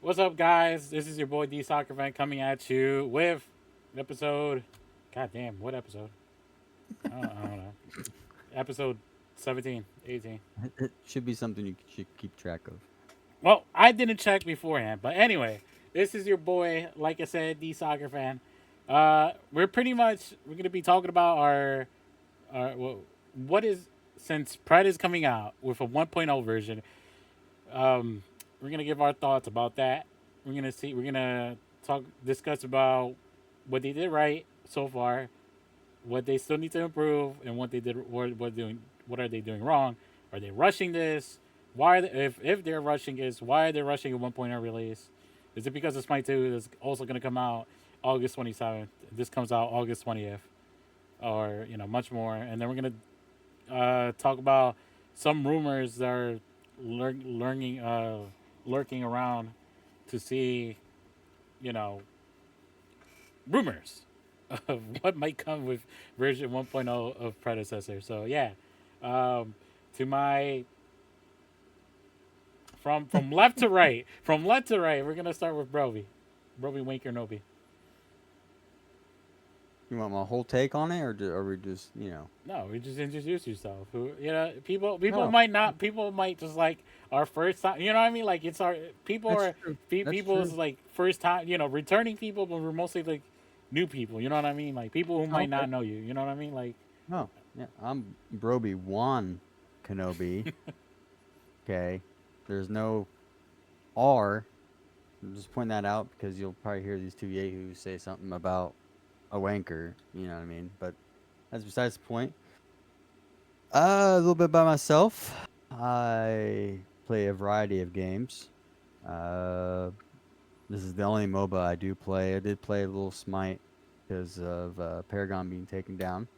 What's up, guys? This is your boy DeSoccerfan coming at you with episode. God damn, what episode? I don't know. Episode 17, 18. It should be something you should keep track of. Well, I didn't check beforehand, but anyway, this is your boy. Like I said, DeSoccerfan. We're gonna be talking about what is since Pred is coming out with a 1.0 version. We're gonna give our thoughts about that. We're gonna discuss about what they did right so far, what they still need to improve, and what are they doing wrong? Are they rushing this? Why if they're rushing this? Why are they rushing a 1.0 release? Is it because the Smite 2 is also gonna come out August 27th? This comes out August 20th, or much more. And then we're gonna talk about some rumors that are lurking around to see, you know, rumors of what might come with version 1.0 of Predecessor. So yeah, um, to my from left to right, we're gonna start with Broby Winker Nobi. You want my whole take on it, or we just No, we just introduce yourself. Who people No, might not. People might just like our first time. You know what I mean? Like it's our people that's are true. That's people's true. like first time. Returning people, but we're mostly like new people. You know what I mean? Like people who Oh, might okay. not know you. You know what I mean? Like No, yeah, I'm Broby Wan Kenobi. Okay, there's no R. I'm just pointing that out because you'll probably hear these two yahoos say something about a wanker. You know what I mean? But that's besides the point. A little bit about myself. I play a variety of games. Uh, This is the only MOBA I do play. I did play a little Smite because of Paragon being taken down.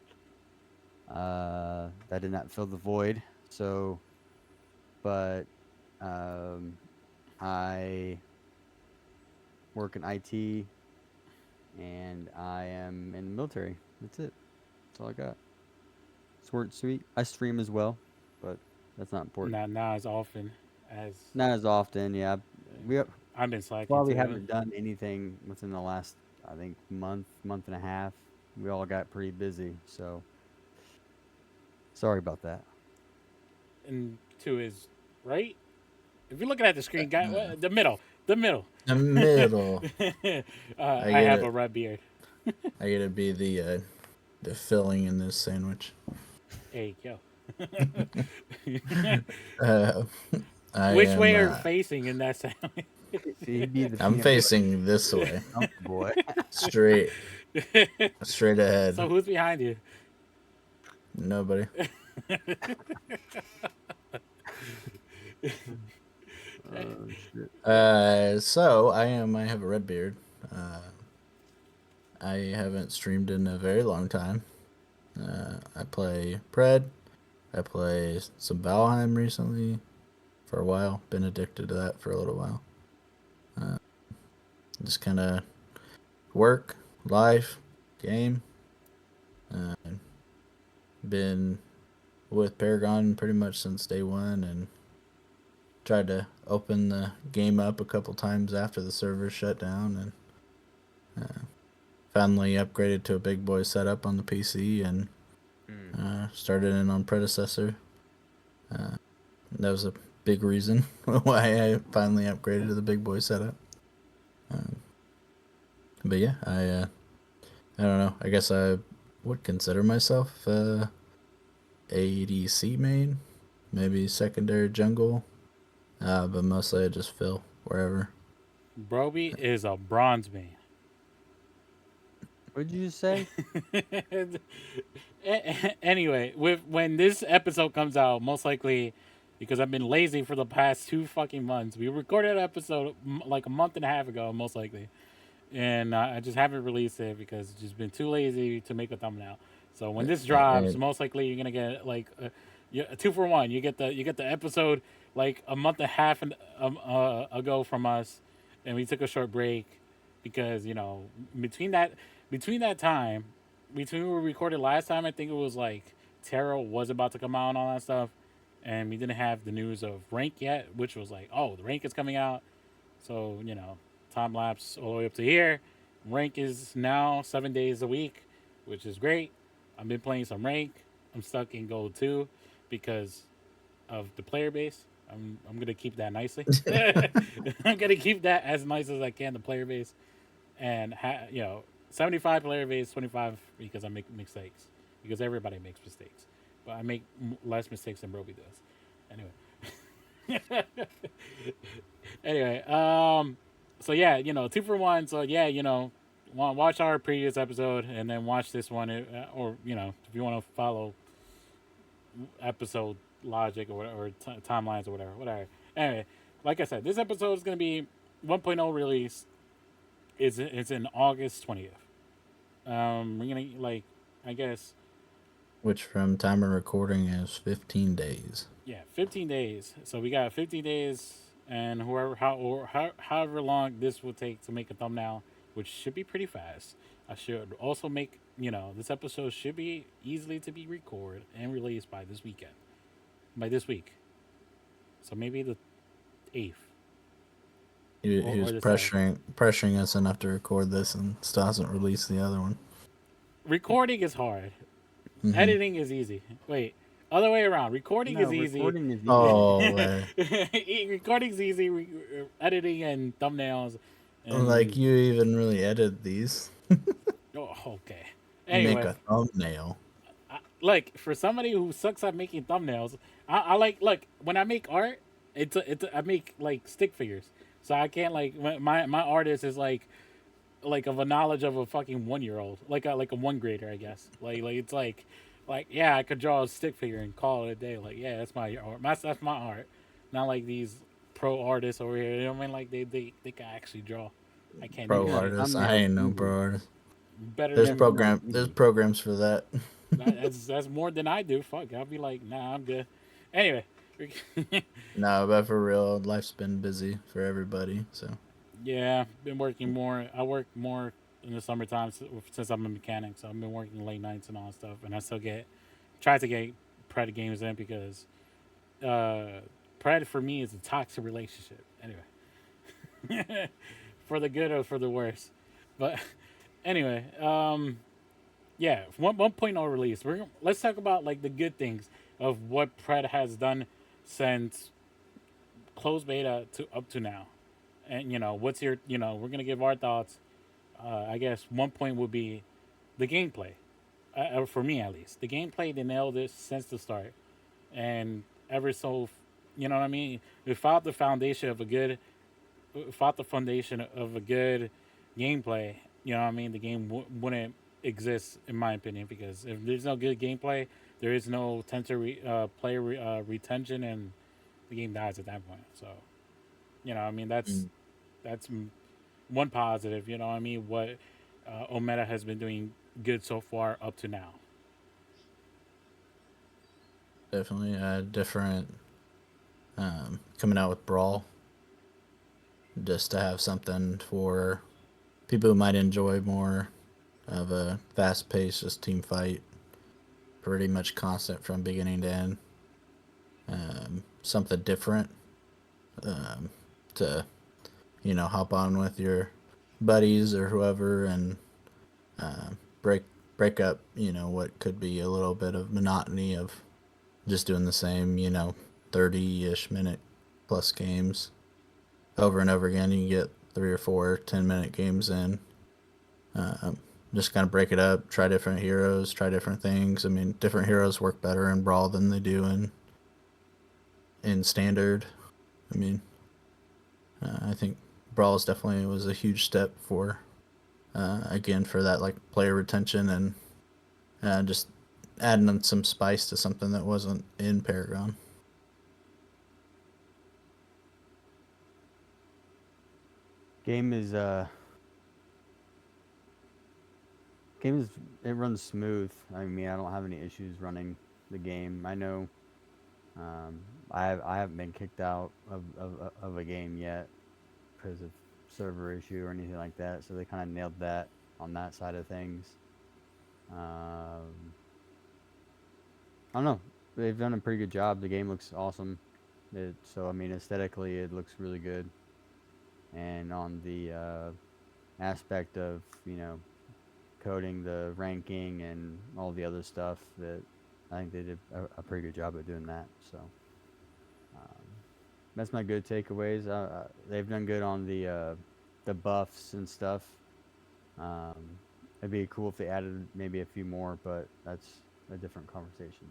That did not fill the void. So, but um, I work in IT and I am in the military. That's it. That's all I got. Short and sweet. I stream as well, but that's not important. not as often as Not as often. Yeah, we I've been slacking probably too. haven't done anything within the last, I think, month and a half. We all got pretty busy, so sorry about that. And to his right, if you're looking at the screen, guy, the middle. The middle. I I get have a it. red beard. I get to be the filling in this sandwich. Hey, yo. Uh, I Which way am. are you facing in that sound? See, he'd be the I'm peanut facing this way, butter boy. straight, straight ahead. So who's behind you? Nobody. Oh shit! So I am. I have a red beard. I haven't streamed in a very long time. I play Pred. I play some Valheim recently. For a while, been addicted to that for a little while. Just kind of work, life, game. Uh, been with Paragon pretty much since day one, and tried to open the game up a couple times after the server shut down, and finally upgraded to a big boy setup on the PC, and started in on Predecessor. That was a big reason why I finally upgraded to the big boy setup. But yeah, I don't know. I guess I would consider myself ADC main, maybe secondary jungle, but mostly I just fill wherever. Broby is a bronze man. What did you just say? Anyway, when this episode comes out, most likely because I've been lazy for the past 2 fucking months. We recorded an episode like a month and a half ago, most likely, and I just haven't released it because it's just been too lazy to make a thumbnail. So when this drops, And most likely you're gonna get like a 2 for 1. You get the episode like a month and a half ago from us, and we took a short break because between that between that time between when we recorded last time, I think it was like Terra was about to come out and all that stuff, and we didn't have the news of rank yet, which was like, oh, the rank is coming out. So time lapse all the way up to here. Rank is now 7 days a week, which is great. I've been playing some rank. I'm stuck in gold 2 because of the player base. I'm gonna keep that nicely. I'm gonna keep that as nice as I can. The player base and 75 player base, 25 because I make mistakes because everybody makes mistakes, but I make less mistakes than Broby does. Anyway, anyway, so yeah, 2 for 1. So yeah, watch our previous episode and then watch this one, or if you want to follow episode logic or timelines or whatever. Anyway, like I said, this episode is going to be 1.0 release. It's in August 20th. We're gonna I guess Which from time of recording is 15 days. 15 days. So we got 15 days, and however long this will take to make a thumbnail, which should be pretty fast. I should also make this episode should be easily to be recorded and released by this weekend, by this week. So maybe the 8th He was or the 7th. pressuring us enough to record this and still hasn't released the other one. Recording is hard. Mm-hmm. Editing is easy. Wait, other way around. Recording is easy. Recording is easy. Oh, man. Recording's easy. Editing and thumbnails. And, Like you even really edit these. oh, okay. You Anyway, make a thumbnail. like for somebody who sucks at making thumbnails, I like look when I make art. I make like stick figures, so I can't like my artist is like of a knowledge of a fucking 1-year-old, like a 1 grader, I guess. Like it's like yeah, I could draw a stick figure and call it a day. Like yeah, that's my art. That's my art. Not like these pro artists over here. You know what I mean? Like they can actually draw. I can't do Pro shit. artist. I ain't no pro artist. Better There's than There's programs for that. that's more than I do. Fuck, I'll be like, nah, I'm good. Anyway, No, but for real, life's been busy for everybody. So yeah, been working more. I work more in the summertime since I'm a mechanic, so I've been working late nights and all that stuff, and I still try to get Pred games in because Pred for me is a toxic relationship. Anyway, for the good or for the worse, but anyway, yeah, 1.0 release. Let's talk about like the good things of what Pred has done since closed beta to up to now. And what's your we're gonna give our thoughts. I guess one point would be the gameplay. For me at least, the gameplay they nailed it since the start, and ever so, you know what I mean. We found the foundation of a good, fought the foundation of a good gameplay. You know what I mean. The game wouldn't exist in my opinion because if there's no good gameplay, there is no player retention, and the game dies at that point. So, I mean that's one positive. You know what I mean. What Omega has been doing good so far up to now. definitely different. Coming out with Brawl, just to have something for people who might enjoy more of a fast-paced, just team fight, pretty much constant from beginning to end. Something different to hop on with your buddies or whoever and uh, break break up what could be a little bit of monotony of just doing the same 30-ish minute plus games over and over again. You get 3 or 4 10-minute games in. Just kind of break it up, try different heroes, try different things. I mean, different heroes work better in Brawl than they do in Standard. I mean, I think Brawl definitely was a huge step for, again, for that like player retention and just adding some spice to something that wasn't in Paragon. Game is it runs smooth. I mean, I don't have any issues running the game. I know I haven't been kicked out of a game yet because of server issue or anything like that. So they kind of nailed that on that side of things. I don't know. They've done a pretty good job. The game looks awesome. So I mean, aesthetically, it looks really good. and on the aspect of coding the ranking and all the other stuff that I think they did a pretty good job at doing that. So um, that's my good takeaways. They've done good on the buffs and stuff. Um, it'd be cool if they added maybe a few more, but that's a different conversation.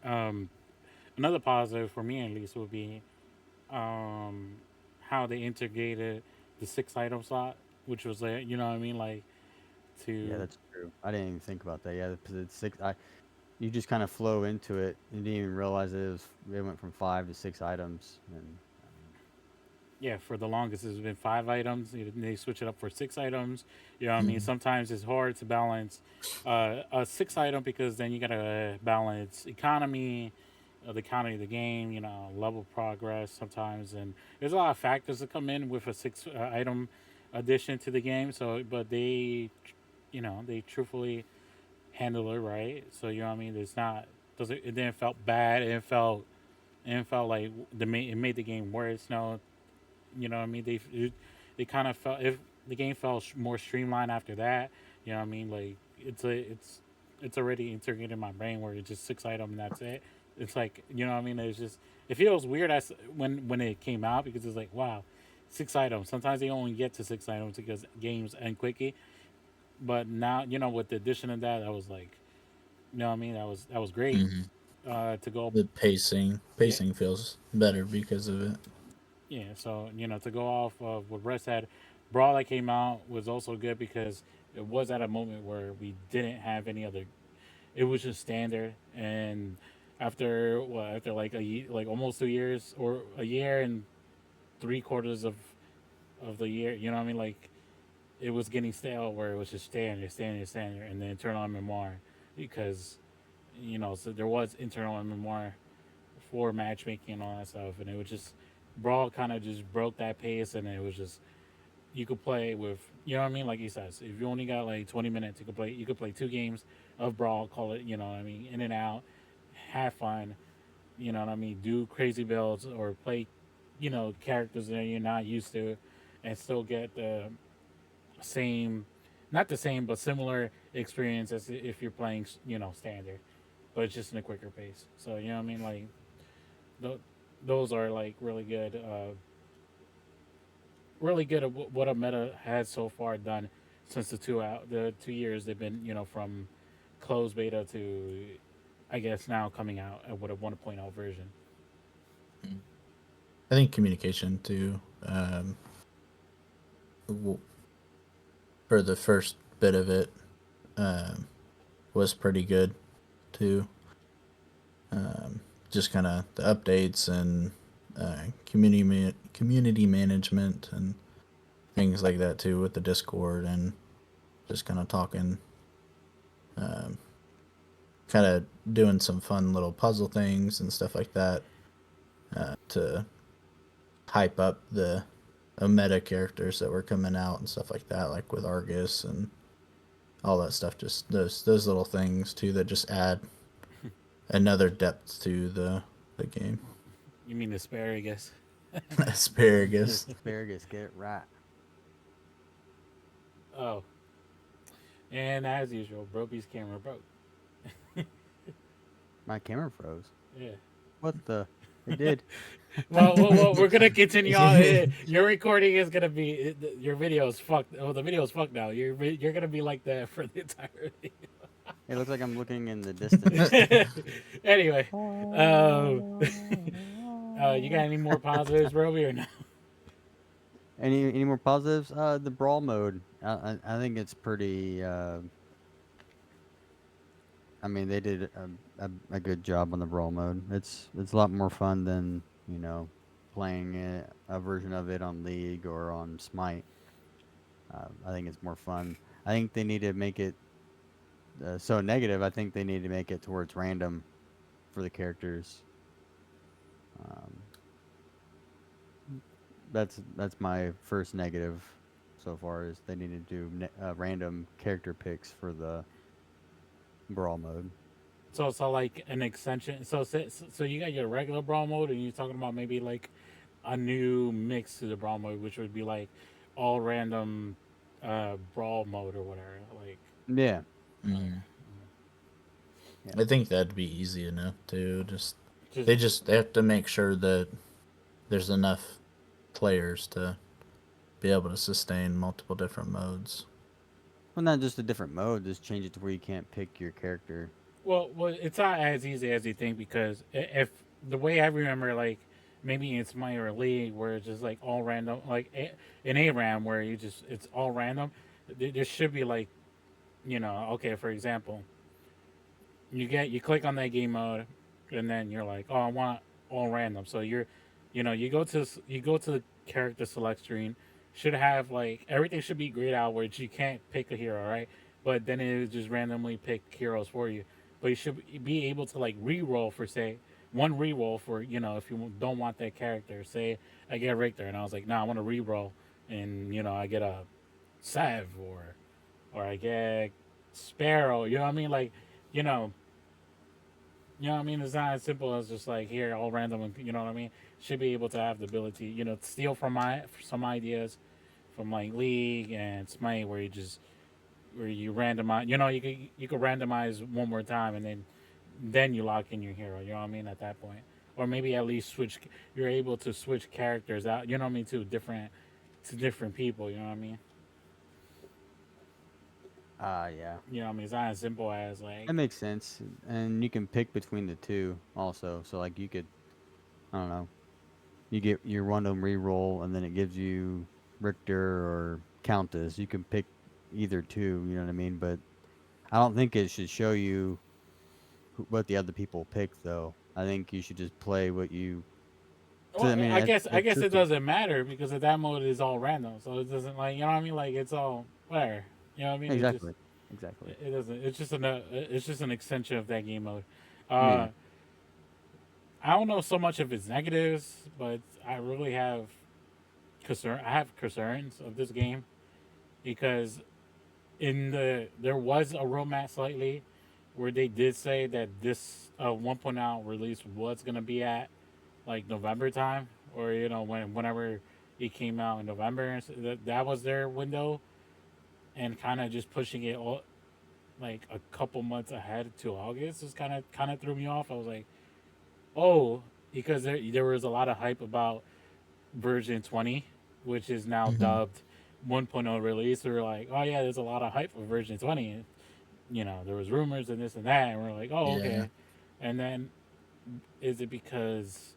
Um, Another positive for me at least would be um, how they integrated the 6 item slot, which was like, you know what I mean, like Yeah, to that's true. I didn't even think about that. Yeah, because it's six. You just kind of flow into it. You didn't even realize it went from 5 to 6 items, and yeah, for the longest it's been 5 items. They switch it up for 6 items. You know what I mean? Mhm. Sometimes it's hard to balance a 6 item because then you gotta balance economy, the economy of the game. You know, level progress sometimes, and there's a lot of factors that come in with a 6 item addition to the game. So, but they, they truthfully handle it right. So you know what I mean? It's not doesn't it didn't felt bad. It felt like it made the game worse. No, you know what I mean? They kind of felt if the game felt more streamlined after that. You know what I mean? Like it's already integrated in my brain where it's just 6 item and that's it. It's like you know what I mean? It's just it feels weird as when it came out because it's like wow, 6 items. Sometimes they only get to 6 items because games end quickly. But now with the addition of that, I was like, you know what I mean? That was great Mhm. to go. The pacing Yeah, pacing feels better because of it. yeah. So to go off of what Russ said, Brawl that came out was also good because it was at a moment where we didn't have any other. It was just standard, and after like like almost 2 years or a year and 3 quarters of the year, you know what I mean? Like it was getting stale where it was just standard, and then turn on MMR because so there was internal MMR for matchmaking and all that stuff, and it was just Brawl kind of just broke that pace, and it was just you could play with you know what I mean, like he says, if you only got like 20 minutes, you could play 2 games of Brawl, call it what I mean, in and out, have fun, what I mean, do crazy builds or play characters that you're not used to, and still get the same, not the same, but similar experience as if you're playing standard, but it's just in a quicker pace. So you know what I mean, like th- those are like really good at what a meta has so far done since the 2 years they've been from closed beta to I guess now coming out with a 1.0 version. I think communication too. W- for the first bit of it, um, was pretty good too. Just kind of the updates and community management and things like that too with the Discord and just kind of talking, um, kind of doing some fun little puzzle things and stuff like that to hype up the meta characters that were coming out and stuff like that, like with Argus and all that stuff. Just those little things too that just add another depth to the game. You mean asparagus? Asparagus. asparagus, get it right. Oh, and as usual, Broby's camera broke. My camera froze. Yeah. What the? It did. Well, we're gonna continue on. Your recording is gonna be your video is fucked. Oh, the video is fucked now. You're gonna be like that for the entire It looks like I'm looking in the distance. video. Anyway, um, you got any more positives, Roby, or no? Any more positives? The brawl mode. I think it's pretty. I mean, they did a good job on the brawl mode. It's a lot more fun than playing a version of it on League or on Smite. I think it's more fun. I think they need to make it so negative. I think they need to make it towards random for the characters. Um, that's my first negative so far is they need to do random character picks for the brawl mode. So like an extension. So you got your regular brawl mode, and you're talking about maybe like a new mix to the brawl mode, which would be like all random brawl mode or whatever. Like, Yeah. Mm. Yeah. I think that'd be easy enough too. Just just they have to make sure that there's enough players to be able to sustain multiple different modes. Well, not just a different mode. Just change it to where you can't pick your character. well, it's not as easy as you think because if the way I remember, like maybe it's my or league where it's just like all random, like in ARAM where you just it's all random. There should be like okay, for example, you click on that game mode, and then you're like, oh, I want all random. So you go to the character select screen. Should have like everything should be grayed out where you can't pick a hero, right? But then it just randomly pick heroes for you. But you should be able to like re-roll for say one re-roll for if you don't want that character. Say I get Richter and I was like, nah, I want to re-roll, and I get a Sev or I get Sparrow. You know what I mean? Like you know what I mean? It's not as simple as just like here, all random. You know what I mean? Should be able to have the ability, to steal from some ideas from like League and Smite, where you randomize. You could randomize one more time, and then you lock in your hero. You know what I mean? At that point, or maybe at least switch. You're able to switch characters out. You know what I mean? To different people. You know what I mean? Yeah. You know what I mean? It's not as simple as like. That makes sense. And you can pick between the two also. So like you could, I don't know, you get your random reroll, and then it gives you Richter or Countess. You can pick either two. You know what I mean? But I don't think it should show you what the other people pick, though. I think you should just play what you. So, Well, I mean, I guess I that's guess it tricky. doesn't matter because that mode is all random, so it doesn't like what I mean. Like it's all where you know what I mean. It just Exactly. Exactly. it doesn't. It's just an extension of that game mode. Yeah. Uh, I don't know so much of its negatives, but I really have concern. I have concerns of this game because there was a roadmap slightly where they did say that this 1.0 release was gonna be at like November time, or whenever it came out in November. So that was their window, and kind of just pushing it all like a couple months ahead to August is kind of threw me off. I was like, oh, because there was a lot of hype about version 20, which is now Mm-hmm. dubbed 1.0 release. We were like, oh yeah, there's a lot of hype for version 20. There was rumors and this and that, and we're like, oh Yeah. okay. And then is it because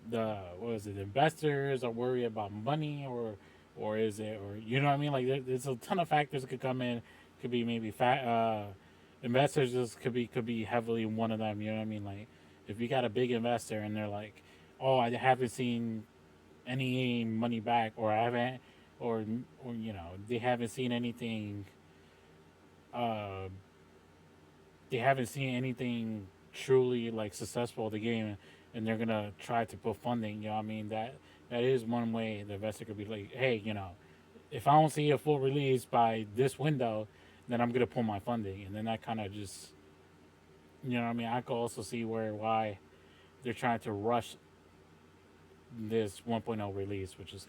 the what is it? Investors are worried about money, or is it, or you know what I mean? Like there's a ton of factors that could come in. Could be maybe investors just could be heavily one of them. You know what I mean? Like if you got a big investor and they're like, oh, I haven't seen any money back, or I haven't, or they haven't seen anything. Uh, they haven't seen anything truly like successful with the game, and they're gonna try to put funding. You know, what I mean that is one way the investor could be like, hey, if I don't see a full release by this window, then I'm gonna pull my funding, and then that kind of just, what I mean. I could also see why they're trying to rush this 1.0 release, which is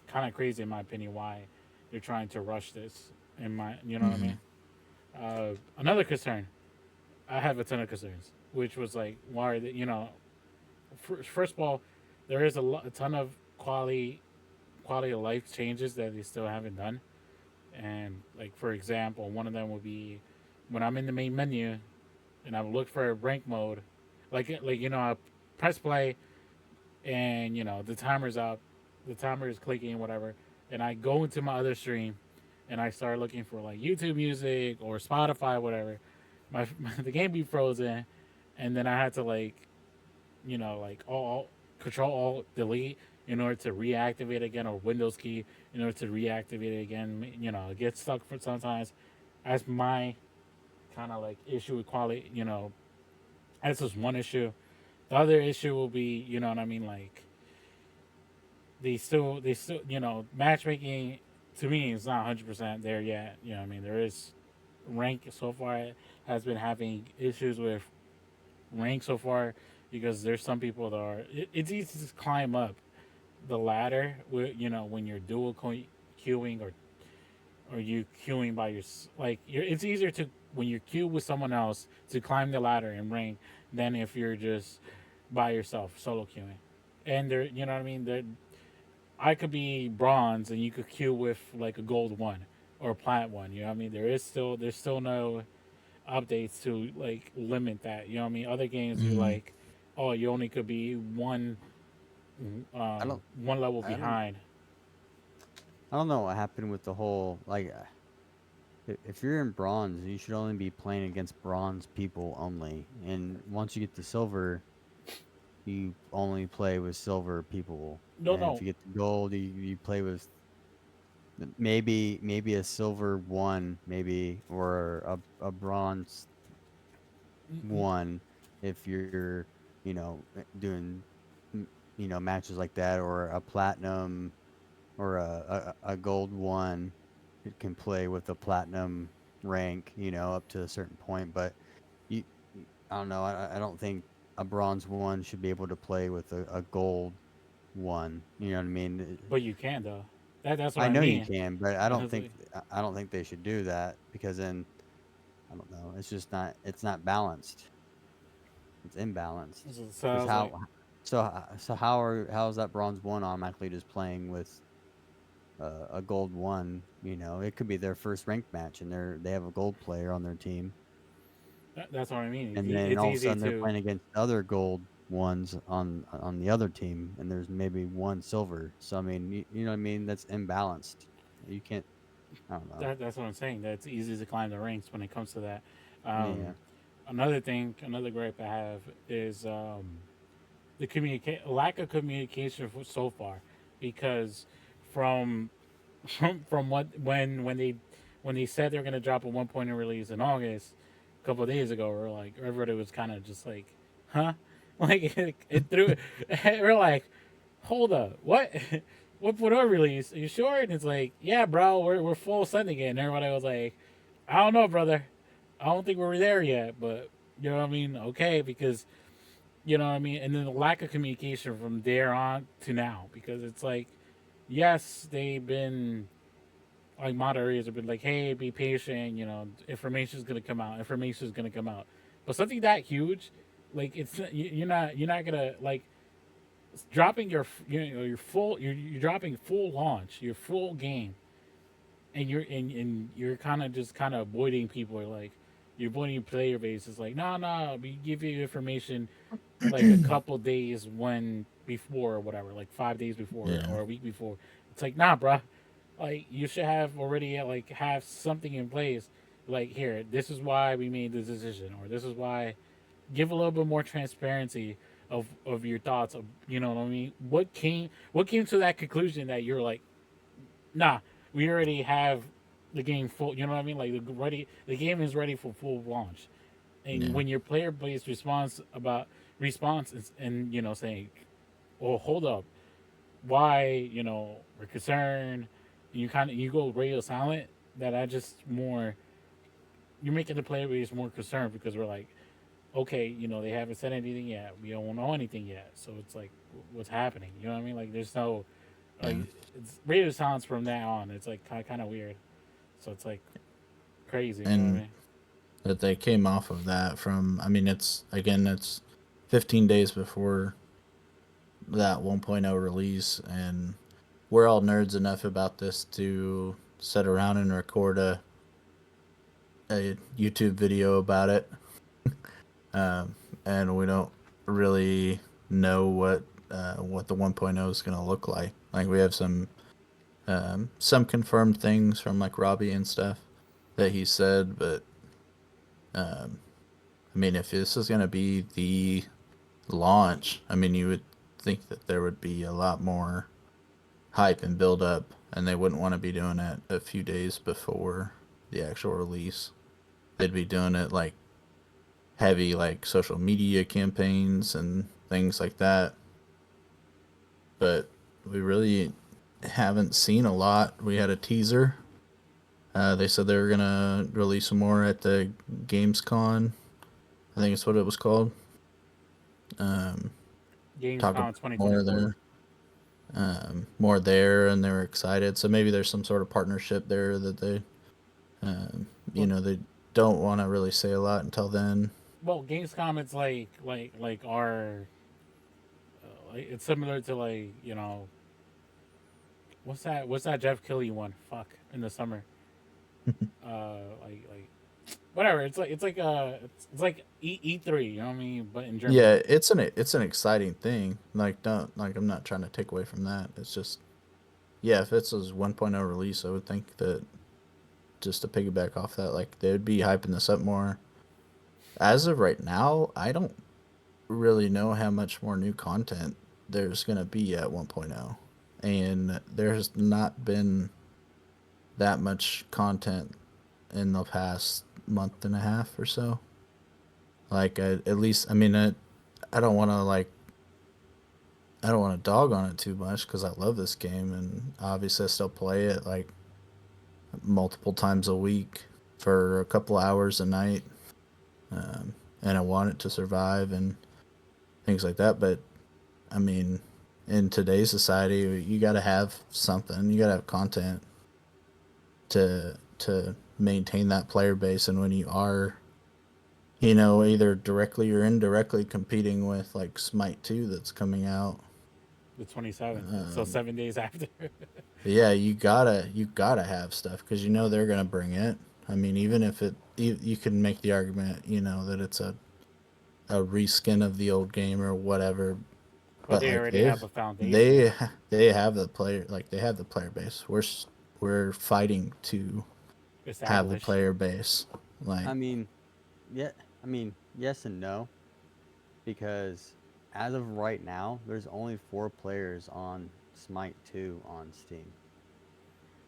kind of crazy in my opinion. Why they're trying to rush this? You know what I Mm-hmm. mean. Another concern. I have a ton of concerns, which was like, why are they, first of all, there is a ton of quality of life changes that they still haven't done, and like for example, one of them would be when I'm in the main menu and I look for a rank mode, I press play and the timer's up, the timer is clicking whatever, and I go into my other stream and I start looking for like YouTube music or Spotify whatever. The game be frozen, and then I had to like all control alt delete in order to reactivate again, or Windows key in order to reactivate it again. It gets stuck for sometimes. That's my kind of like issue with quality. That's just one issue. The other issue will be, you know what I mean, like they still matchmaking to me is not 100% there yet. You know what I mean, there is rank so far has been having issues with rank so far. because there's some people that are. It's easy to climb up the ladder. When you're queuing or you queuing by your it's easier to when you're queued with someone else to climb the ladder and rank than if you're just by yourself solo queuing. And there, you know what I mean. There, I could be bronze and you could queue with like a gold one or a plat one. You know what I mean. There's still no updates to like limit that. You know what I mean. Other games you Mm-hmm. like, oh, you only could be I don't. one level I don't. behind. I don't know what happened with the whole like. If you're in bronze, you should only be playing against bronze people only. And once you get to silver, you only play with silver people. No, And if no. you get to gold, you play with maybe a silver one, maybe or a bronze one if you're doing matches like that, or a platinum or a gold one. It can play with a platinum rank, up to a certain point. But you, I don't know. I don't think a bronze one should be able to play with a gold one. You know what I mean? But you can though. That's what I I know you mean. can, but I don't think they should do that because then I don't know. It's just not. It's not balanced. It's imbalanced. So I Because was like, how is that bronze one automatically just playing with a gold one? It could be their first ranked match and they have a gold player on their team, that's what I mean. and then It's all of a easy sudden they're to. playing against other gold ones on the other team, and there's maybe one silver. So I mean, you know what I mean? That's imbalanced. You can't. I don't know. That's what I'm saying. That's easy to climb the ranks when it comes to that. Yeah. Another gripe I have is the lack of communication so far, because from from what when they said they're gonna drop a 1.0 release in August, a couple of days ago, we're like everybody was kind of just like, huh, like it threw. We're like, hold up, what? What photo release? Are you sure? And it's like, yeah, bro, we're full sending it. And everybody was like, I don't know, brother. I don't think we're there yet, but you know what I mean? Okay, because you know what I mean? And then the lack of communication from there on to now, because it's like, yes, they've been like moderators have been like, hey, be patient, information is gonna come out, information is gonna come out. But something that huge, like you're not gonna like dropping your full you're dropping full launch, your full game, and you're kind of avoiding people. Like you're avoiding player base. It's like no, we give you information like a couple days when before or whatever, like 5 days before Yeah. or a week before. It's like nah, bruh. Like you should have already like have something in place. Like here, this is why we made this decision, or this is why. Give a little bit more transparency of your thoughts of what I mean. What came to that conclusion that you're like, nah, we already have the game full. You know what I mean? Like the game is ready for full launch. And Yeah. when your player base response is, and saying, "Well, hold up, why we're concerned," you go radio silent. That I just more you're making the player base more concerned because we're like, okay, they haven't said anything yet. We don't know anything yet. So it's like, what's happening? You know what I mean? Like, there's no, Yeah. like, it's radio silence from now on. It's like kind of weird. So it's like crazy. You know what I And mean? that they came off of that from, I mean, it's 15 days before that 1.0 release, and we're all nerds enough about this to sit around and record a YouTube video about it. And we don't really know what the 1.0 is going to look like. Like we have some confirmed things from like Robbie and stuff that he said, but um, I mean, if this is going to be the launch, I mean, you would think that there would be a lot more hype and build up, and they wouldn't want to be doing it a few days before the actual release. They'd be doing it like heavy, like social media campaigns and things like that. But we really haven't seen a lot. We had a teaser. They said they were gonna release some more at the Gamescon. I think it's what it was called. Um, talk Gamescom more 2024. there, more there, and they were excited. So maybe there's some sort of partnership there that they, Well, they don't want to really say a lot until then. Gamescom, it's like our like it's similar to like what's that Jeff Kelly one? Fuck, in the summer. Like whatever. It's like E3. You know what I mean? But in Germany. Yeah, it's an exciting thing. Like don't like I'm not trying to take away from that. It's just yeah, if it's a 1.0 release, I would think that just to piggyback off that, like they would be hyping this up more. As of right now, I don't really know how much more new content there's gonna be at 1.0, and there's not been that much content in the past month and a half or so. Like at least, I mean, I don't want to like I don't want to dog on it too much because I love this game and obviously I still play it like multiple times a week for a couple hours a night, and I want it to survive and things like that. But I mean, in today's society, you got to have something. You got to have content to maintain that player base. And when you are, either directly or indirectly competing with like Smite 2 that's coming out, The 27th. So um, 7 days after. yeah, you gotta have stuff because they're gonna bring it. I mean, even if you can make the argument, that it's a reskin of the old game or whatever, But but they like already have a foundation. they have the player like they have the player base. We're fighting to have the Established. player base. I Like, mean, yeah, I mean, yes and no, because as of right now, there's only 4 players on Smite 2 on Steam.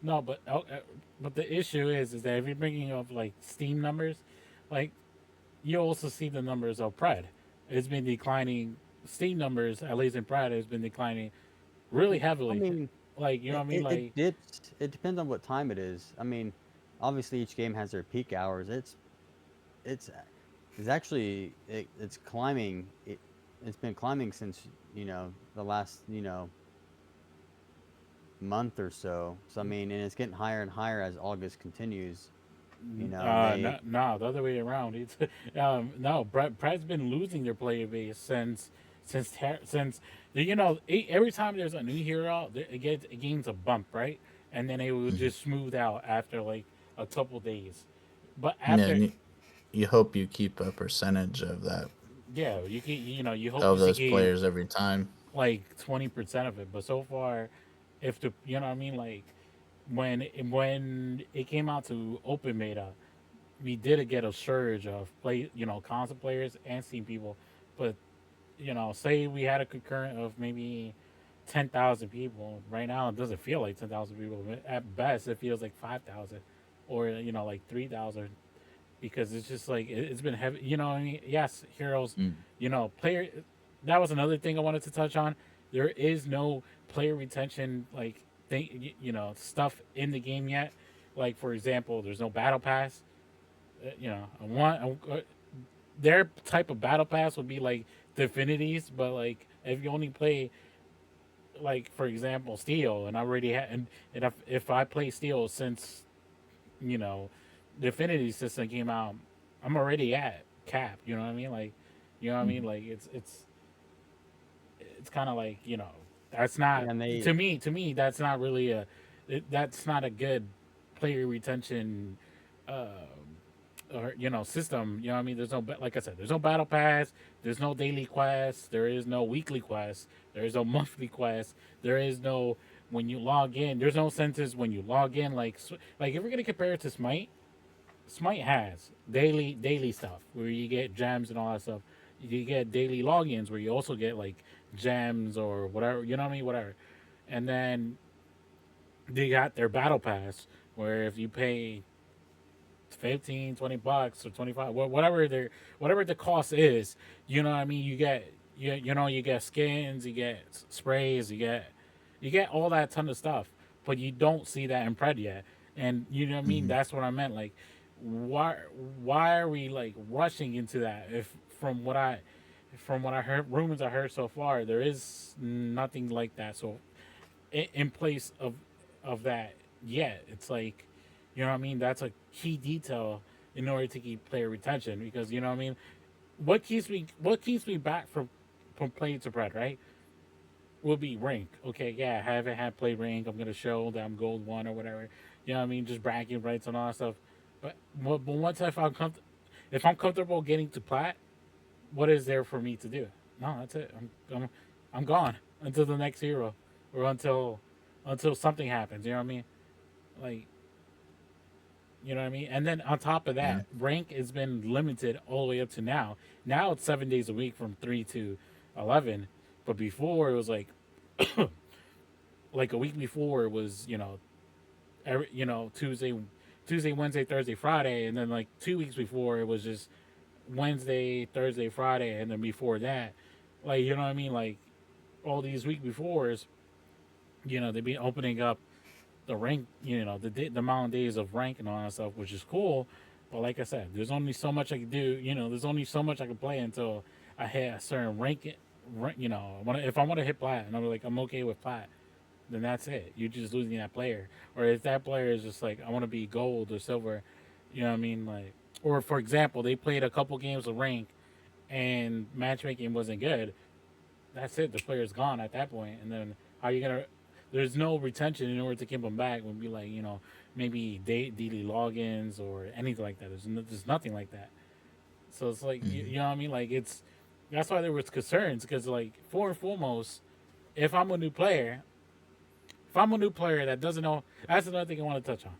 No, but the issue is that if you're bringing up like Steam numbers, like you also see the numbers of Pred. It's been declining. Steam numbers, at least in Pred, has been declining really I heavily. mean, Like you know what I mean? it Like dips. It depends on what time it is. I mean, obviously each game has their peak hours. It's it's actually it's climbing. It's been climbing since the last month or so. So I mean, and it's getting higher and higher as August continues. And no, no, the other way around. It's no, Pred's been losing their player base since every time there's a new hero, it gains a bump, right? And then it will mhm. just smooth out after like a couple days. But Yeah, after, and you hope you keep a percentage of that yeah, you hope of you those keep players every time. like 20% of it. But so far, if the you know what I mean, like when it came out to open beta, we did get a surge of console players and Steam people. But say we had a concurrent of maybe 10,000 people. Right now, it doesn't feel like 10,000 people. At best, it feels like 5,000, or like 3,000, because it's just like it's been heavy. You know, what I mean, yes, heroes. Mm. Player. That was another thing I wanted to touch on. There is no player retention like thing. Stuff in the game yet. Like for example, there's no battle pass. I want their type of battle pass would be like Divinities, but like if you only play like for example Steel, and I already had, and if I play Steel since you know the Affinity system came out, I'm already at cap. You know what I mean? Like, you know what I mean? Mhm. Like it's kind of like that's not yeah, and they to me that's not really that's not a good player retention uh, or system. You know what I mean? There's no like I said, there's no battle pass, there's no daily quest, there is no weekly quest, there is no monthly quest, there is no when you log in. There's no sentence when you log in. Like if we're gonna compare it to Smite, Smite has daily stuff where you get gems and all that stuff. You get daily logins where you also get like gems or whatever. You know what I mean? Whatever. And then they got their battle pass where if you pay 15, $20 or 25, whatever the cost is, you know what I mean, you get skins, you get sprays, you get all that ton of stuff, but you don't see that in Pred yet. And you know what I mean, Mhm. that's what I meant. Like why why are we like rushing into that? If from what I from what I heard, rumors I heard so far, there is nothing like that. So in place of that yet, it's like, you know what I mean. That's a key detail in order to keep player retention because you know what I mean. What keeps me back from playing to Pred, right? Will be rank. Okay, yeah, I haven't had played rank. I'm gonna show that I'm gold one or whatever. You know what I mean? Just bragging rights and all that stuff. But once if I'm comfortable getting to plat, what is there for me to do? No, that's it. I'm gone until the next hero, or until something happens. You know what I mean? Like, you know what I mean? And then on top of Yeah. that, rank has been limited all the way up to now. Now it's 7 days a week from 3 to 11, but before it was like a week before it was Tuesday, Wednesday, Thursday, Friday, and then like 2 weeks before it was just Wednesday, Thursday, Friday, and then before that, like you know what I mean, like all these week befores, they've been opening up the rank, the amount of days of rank and all that stuff, which is cool. But like I said, there's only so much I can do. There's only so much I can play until I hit a certain rank. If I want to hit plat, and I'm okay with plat, then that's it. You're just losing that player. Or if that player is just like, I want to be gold or silver, you know what I mean? Like, or for example, they played a couple games of rank and matchmaking wasn't good. That's it. The player's gone at that point. And then how you gonna? There's no retention in order to keep them back. Would be like maybe daily logins or anything like that. There's nothing like that. So it's like Mm-hmm. you know what I mean. Like that's why there was concerns because like foremost, if I'm a new player, that doesn't know, that's another thing I want to touch on,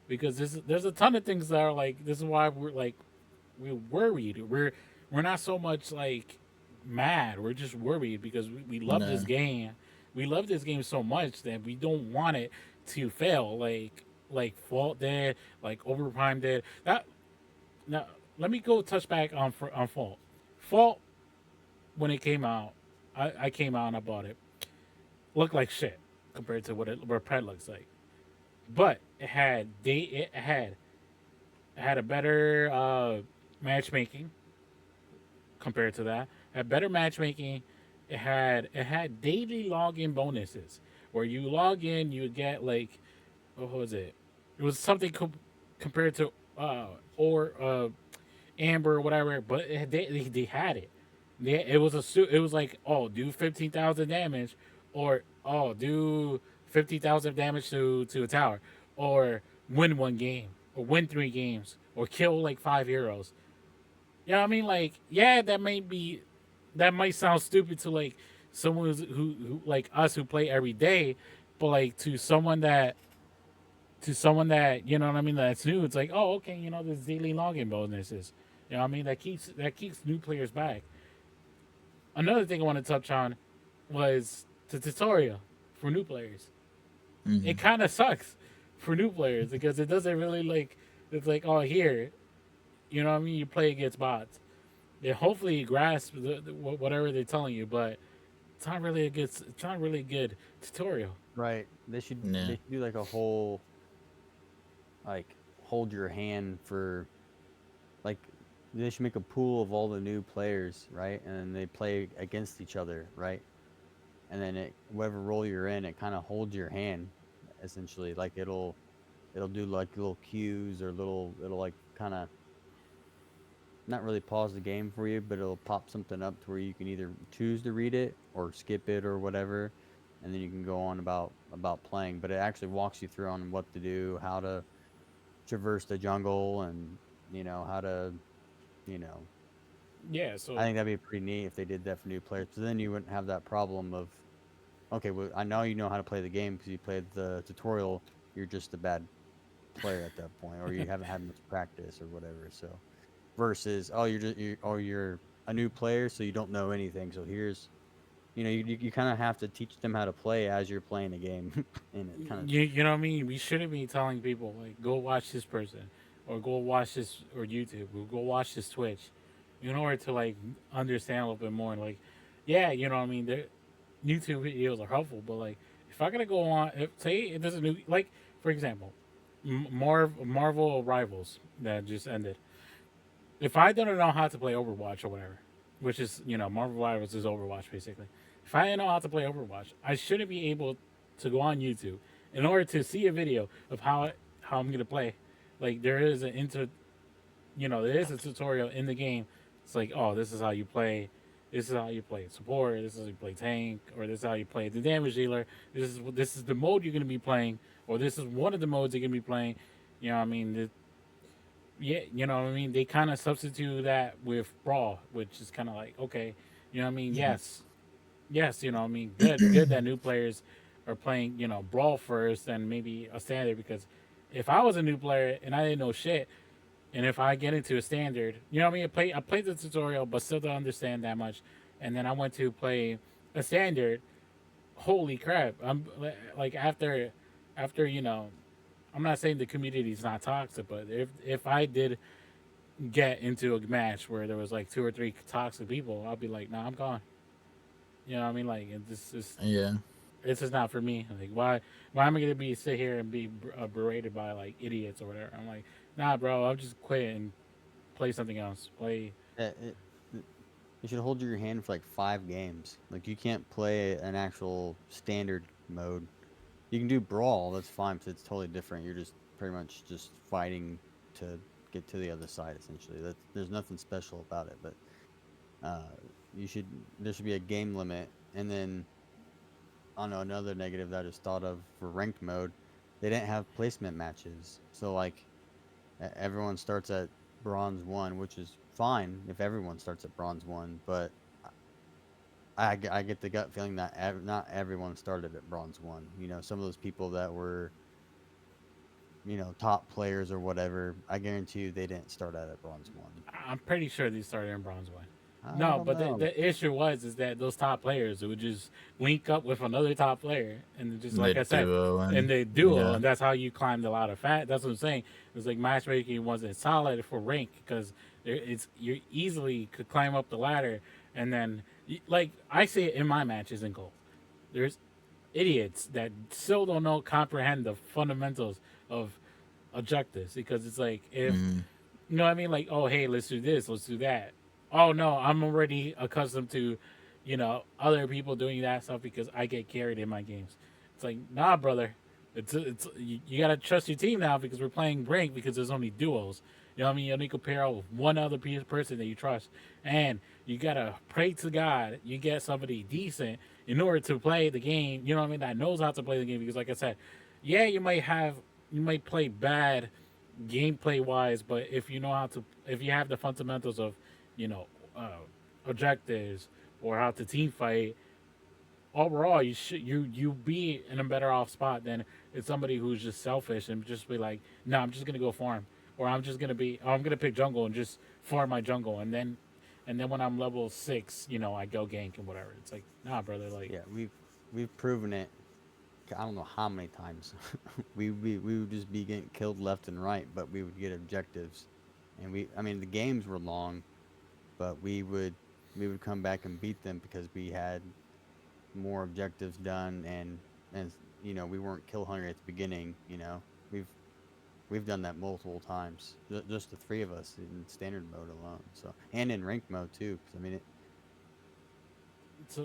because there's a ton of things that are like this is why we're worried. We're not so much like mad. We're just worried because we love this No. game. We love this game so much that we don't want it to fail. Like Fault did, like Overprime did. That now let me go touch back on Fault. Fault when it came out, I came out and I bought it. Looked like shit compared to what Pred looks like. But it had a better matchmaking compared to that. It had better matchmaking. It had daily login bonuses where you log in, you would get like what was it? It was something compared to or Amber or whatever, but they had it. It was like, oh, do 15,000 damage, or oh, do 50,000 damage to a tower, or win one game, or win 3 games, or kill like 5 heroes. You know what I mean? Like, yeah, that might sound stupid to like someone who like us who play every day, but like to someone that you know what I mean, that's new, it's like, oh, okay, there's daily login bonuses. You know what I mean? That keeps new players back. Another thing I want to touch on was the tutorial for new players. Mm-hmm. It kind of sucks for new players because it doesn't really like. It's like, oh, here, you know what I mean? You play against bots. They hopefully grasp whatever they're telling you, but it's not really a good tutorial. Right. Yeah. They should do like a whole like hold your hand for like they should make a pool of all the new players, right? And then they play against each other, right? And then whatever role you're in, it kind of holds your hand essentially. Like it'll do like little cues or it'll like kind of not really pause the game for you, but it'll pop something up to where you can either choose to read it or skip it or whatever, and then you can go on about playing. But it actually walks you through on what to do, how to traverse the jungle, and how to, you know. Yeah. I So think that'd be pretty neat if they did that for new players. So then you wouldn't have that problem of, okay, well, I know you know how to play the game because you played the tutorial. You're just a bad player at that point, or you haven't had much practice or whatever. So versus, oh, you're a new player, so you don't know anything. So here's, you kind of have to teach them how to play as you're playing a game, and it kind of. you know what I mean? We shouldn't be telling people like go watch this person, or go watch this or YouTube, or go watch this Twitch, in order to like understand a little bit more. Like, yeah, you know what I mean. YouTube videos are helpful, but like if I gotta go on, say if there's a new, like for example, Marvel Rivals that just ended. If I don't know how to play Overwatch or whatever, which is Marvel Rivals is Overwatch basically. If I didn't know how to play Overwatch, I shouldn't be able to go on YouTube in order to see a video of how I'm gonna play. Like there is an there is a tutorial in the game. It's like, oh, this is how you play. This is how you play support. This is how you play tank, or this is how you play the damage dealer. This is the mode you're gonna be playing, or this is one of the modes you're gonna be playing. You know what I mean? Yeah, you know what I mean. They kind of substitute that with brawl, which is kind of like okay, you know what I mean. Yes, yes, you know what I mean. Good that new players are playing brawl first and maybe a standard because if I was a new player and I didn't know shit, and if I get into a standard, you know what I mean? I played the tutorial, but still don't understand that much. And then I went to play a standard. Holy crap! I'm like after I'm not saying the community is not toxic, but if I did get into a match where there was like two or three toxic people, I'll be like, nah, I'm gone. You know what I mean? Like Yeah. this is not for me. Like why am I gonna be sit here and be berated by like idiots or whatever? I'm like, nah, bro, I'll just quit and play something else. Play. It, you should hold your hand for like 5 games. Like you can't play an actual standard mode. You can do brawl, that's fine, but it's totally different. You're just pretty much just fighting to get to the other side essentially. There's nothing special about it, but uh, there should be a game limit. And then I don't know, another negative that I just thought of for ranked mode, they didn't have placement matches. So like everyone starts at bronze 1, which is fine if everyone starts at bronze 1, but I get the gut feeling that not everyone started at bronze 1. Some of those people that were, top players or whatever, I guarantee you they didn't start out at bronze 1. I'm pretty sure they started in bronze one. I No, don't but know. the issue is that those top players would just link up with another top player and just And like they I said, duo and and they duo, yeah. and that's how you climbed a lot of fat. That's what I'm saying. It's like matchmaking wasn't solid for rank because it's you easily could climb up the ladder, and then like I see it in my matches in gold. There's idiots that still don't know comprehend the fundamentals of objectives because it's like if Mm, you know what I mean? Like, oh, hey, let's do this, let's do that. Oh no, I'm already accustomed to, other people doing that stuff because I get carried in my games. It's like, nah, brother. You gotta trust your team now because we're playing rank because there's only duos. You know what I mean? You only compare out with one other person that you trust, and you gotta pray to God you get somebody decent in order to play the game. You know what I mean? That knows how to play the game because, like I said, yeah, you might play bad gameplay wise, but if you have the fundamentals of, you know, uh, objectives or how to team fight, overall you be in a better off spot than it's somebody who's just selfish and just be like, no, I'm just gonna go farm, or I'm gonna pick jungle and just farm my jungle, and then when I'm level 6, I go gank and whatever. It's like, nah, brother, like Yeah, we've proven it. I don't know how many times we would just be getting killed left and right, but we would get objectives, and I mean the games were long, but we would come back and beat them because we had more objectives done, and we weren't kill hungry at the beginning. We've we've done that multiple times, just the 3 of us in standard mode alone. So and in ranked mode too, 'cause, I mean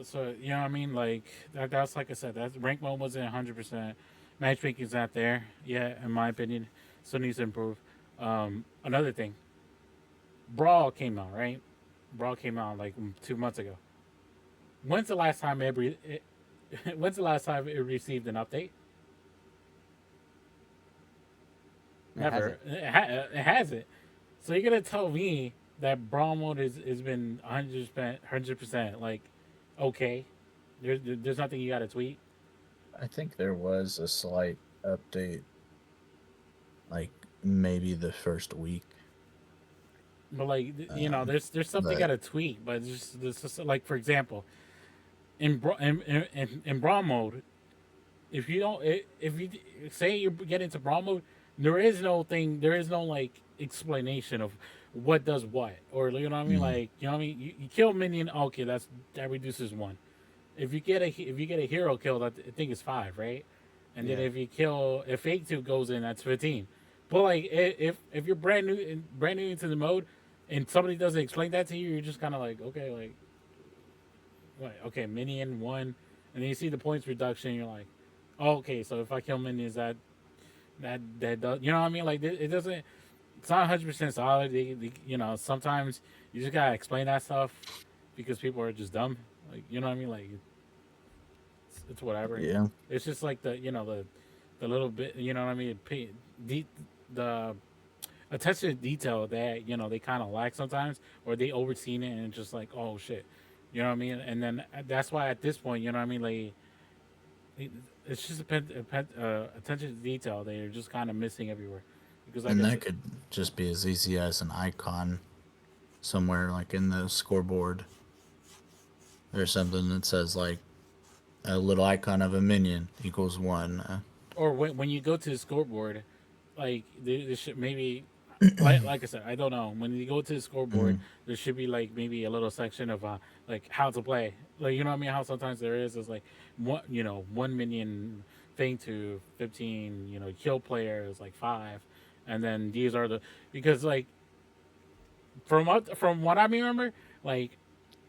so you know what I mean, like that's like I said, that rank mode wasn't 100%. Matchmaking's not there yet, in my opinion. Still needs to improve. Another thing, Brawl came out, right? Brawl came out like 2 months ago. When's the last time when's the last time it received an update? it Never. hasn't. It hasn't. So you're gonna tell me that Brawl mode has been 100% like okay? There's nothing you gotta tweet. I think there was a slight update, like maybe the first week. But like Um, there's something you but gotta tweet. But just like for example, in Brawl mode, if you don't if you say you get into Brawl mode, there is no like explanation of what does what, or you know what I mean, mm, like you know what I mean. You kill a minion, okay, that reduces 1. If you get a hero kill, that I think is 5, right? And then Yeah. if fake 2 goes in, that's 15. But like if you're brand new into the mode, and somebody doesn't explain that to you, you're just kind of like, okay, like, what? Okay, minion one, and then you see the points reduction. You're like, oh, okay, so if I kill minions, that does, you know what I mean? Like, it doesn't. It's not 100% solid. You know, sometimes you just gotta explain that stuff because people are just dumb. Like, you know what I mean? Like, it's whatever. Yeah. It's just like the little bit. You know what I mean? The attention to detail that they kind of lack sometimes, or they overseen it and it's just like, oh shit, you know what I mean? And then that's why at this point, you know what I mean, like it's just attention to detail they're just kind of missing everywhere because like And I that said, could just be as easy as an icon somewhere, like in the scoreboard or something that says like a little icon of a minion equals one. or when you go to the scoreboard, like there should maybe like I said, I don't know. When you go to the scoreboard, Mhm. there should be like maybe a little section of like how to play. Like you know what I mean? How sometimes there is like one minion thing to 15. Kill players like 5, and then these are the because like from what I remember, like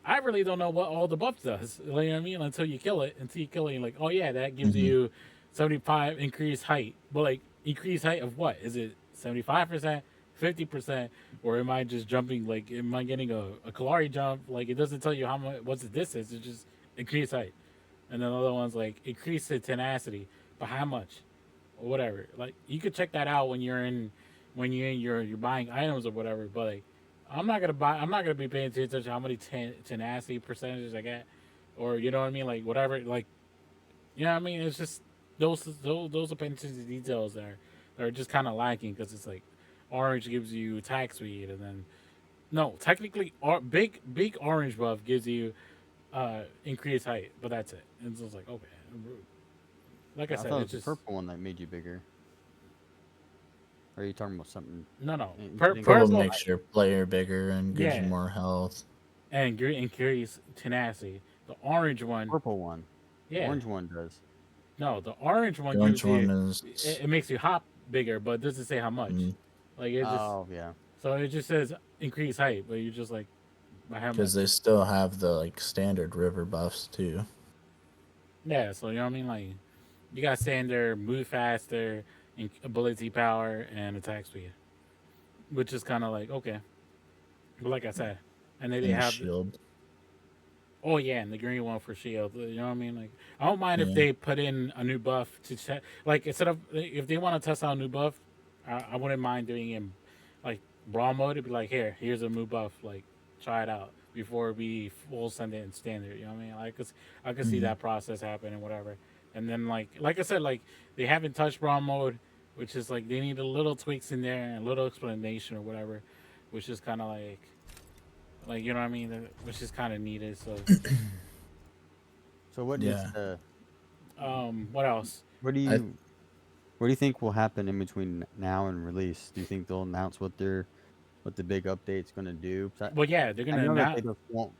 I really don't know what all the buff does. You know what I mean? Until you kill it. Until you kill it, you're like, oh yeah, that gives Mhm. you 75 increased height. But like increased height of what? Is it 75%, 50%, or am I just jumping? Like, am I getting a Kalari jump? Like, it doesn't tell you how much. What's the distance? It's just increased height. And then the other one's like increase the tenacity, but how much? Or whatever. Like you could check that out when you're buying items or whatever. But like, I'm not gonna be paying attention to how many tenacity percentages I get, or you know what I mean. Like whatever. Like you know what I mean. It's just those attention to details that are just kind of lacking because it's like orange gives you attack speed, and then no, technically, big orange buff gives you increased height, but that's it. And so it's like okay, like I I said, thought it it's was the just purple one that made you bigger. Or are you talking about something? no, no. You think Purple Purple, makes your player bigger and gives you yeah, more health. and increase tenacity. The orange one, purple one? The yeah, orange one does. no, the orange one The orange gives one you is it makes you hop bigger, but it doesn't say how much. Like it just Oh yeah. so it just says increase height, but you're just like by how because much? they still have the like standard river buffs too. Yeah, so you know what I mean. Like you got standard, move faster, ability power, and attack speed, which is kind of like okay. But like I said, and then they And the have shield. oh yeah, and the green one for shield. You know what I mean? Like I don't mind if Yeah. they put in a new buff to check. Like instead of if they want to test out a new buff, I wouldn't mind doing it in like brawl mode. It'd be like here's a new buff. Like try it out before we full send it in standard. You know what I mean? Like I could see Mhm. that process happen and whatever. And then like I said, like they haven't touched brawl mode, which is like they need a little tweaks in there and a little explanation or whatever, which is kind of like you know what I mean, which is kind of needed. So So what needs Yeah. to? what else? What do I you? What do you think will happen in between now and release? Do you think they'll announce what the big update's going to do? 'Cause Well, yeah, they're I gonna know that they not. just won't.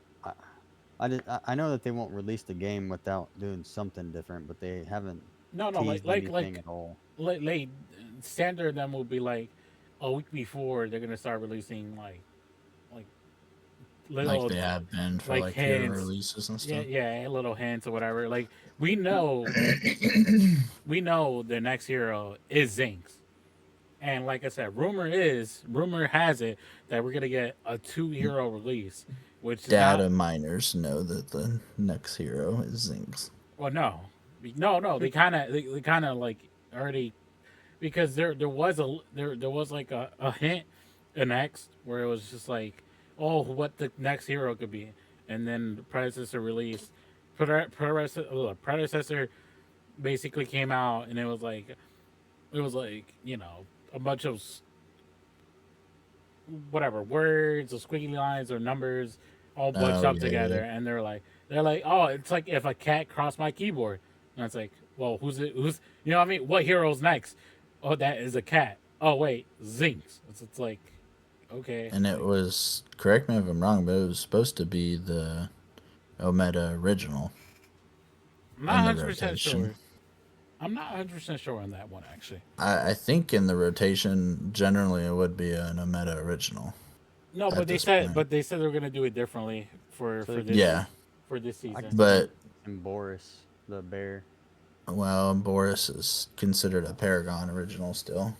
I know that they won't release the game without doing something different, but they haven't No, no, teased anything at all. late standard. Them will be like a week before they're gonna start releasing like like little they have been for like like hero hints. releases and Yeah, stuff. yeah, little hints or whatever. Like we know we know the next hero is Zinx. And like I said, rumor has it that we're gonna get a 2 hero release, which is not. Data miners know that the next hero is Zinx. Well, no. They kind of like already because there was like a hint in X where it was just like, oh, what the next hero could be, and then the predecessor released. Predecessor basically came out and it was like a bunch of whatever words or squiggly lines or numbers all bunched Oh up yeah, yeah. together, and they're like, oh, it's like if a cat crossed my keyboard, and it's like, well, who's it? Who's you know what I mean? What hero's next? Oh, that is a cat. Oh wait, Zinx. It's like, okay, And it like was, correct me if I'm wrong, but it was supposed to be the Omega original I'm not in the 100% rotation. sure. I'm not 100% sure on that one actually. I think in the rotation generally it would be an Omega original. No, at but this point. they said they were gonna do it differently for So they this Yeah, for this I season. can see them but and Boris the bear. well, Boris is considered a Paragon original still.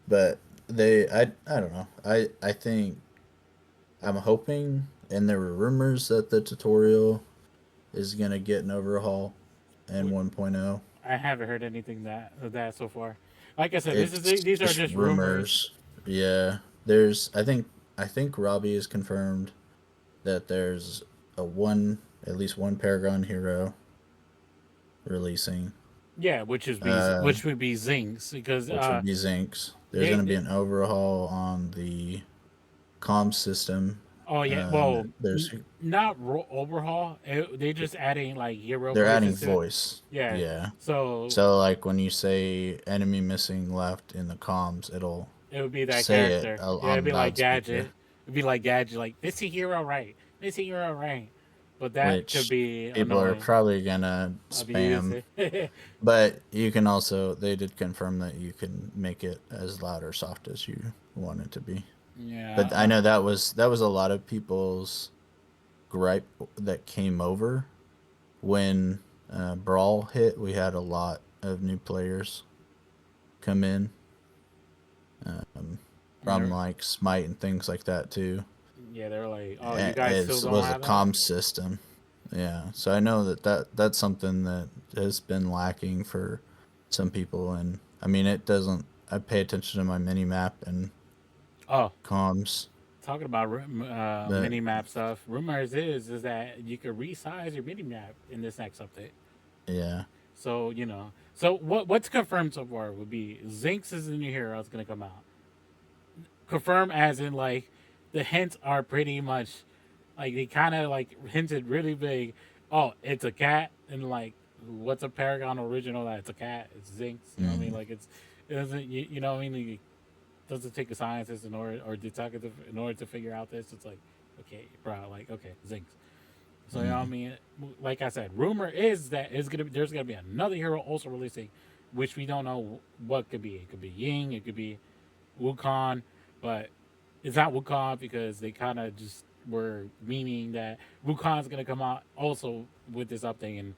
But I don't know. I think I'm hoping, and there were rumors that the tutorial is gonna get an overhaul in 1.0. I haven't heard anything of that so far. Like I said, It's these are just just rumors. rumors. Yeah, there's. I think Robbie has confirmed that there's at least one Paragon hero releasing, Yeah, uh, which would be Zings because which would be Zinx. There's they, gonna be they an overhaul on the comm system. oh yeah, well There's not overhaul. They just adding like hero they're adding voices to it. voice. Yeah, Yeah. so So like when you say enemy missing left in the comms, it'll it would be that say it character. Yeah, it'd on be like loudspeaker, Gadget. It'd be like Gadget, like this is hero right, this is hero right. But that could which be people are annoying. probably gonna Abuse spam. it. But you can also they did confirm that you can make it as loud or soft as you want it to be. Yeah, But I know that was a lot of people's gripe that came over when Brawl hit. We had a lot of new players come in from they're- like Smite and things like that too. yeah, they're like, oh, you guys still It don't was a have that. comm system. Yeah, so I know that's something that has been lacking for some people, and I mean it doesn't. I pay attention to my mini map and Oh, comms, talking about but mini map stuff. Rumors is that you could resize your mini map in this next update. yeah, So so what's confirmed so far would be Zinx is the new hero that's gonna come out. Confirmed as in like the hints are pretty much like they kind of like hinted really big. Oh, it's a cat, and like what's a Paragon original that it's a cat? It's Zinx. You know what I mean? Like it doesn't you know what I mean? Like, doesn't take a scientist in order or detective in order to figure out this. It's like, okay, bro, like okay, Zinx. So you know what I mean? Like I said, rumor is that there's gonna be another hero also releasing, which we don't know what could be. It could be Ying, it could be Wukong, but it's not Wukong because they kind of just were meaning that Wukong's gonna come out also with this update, and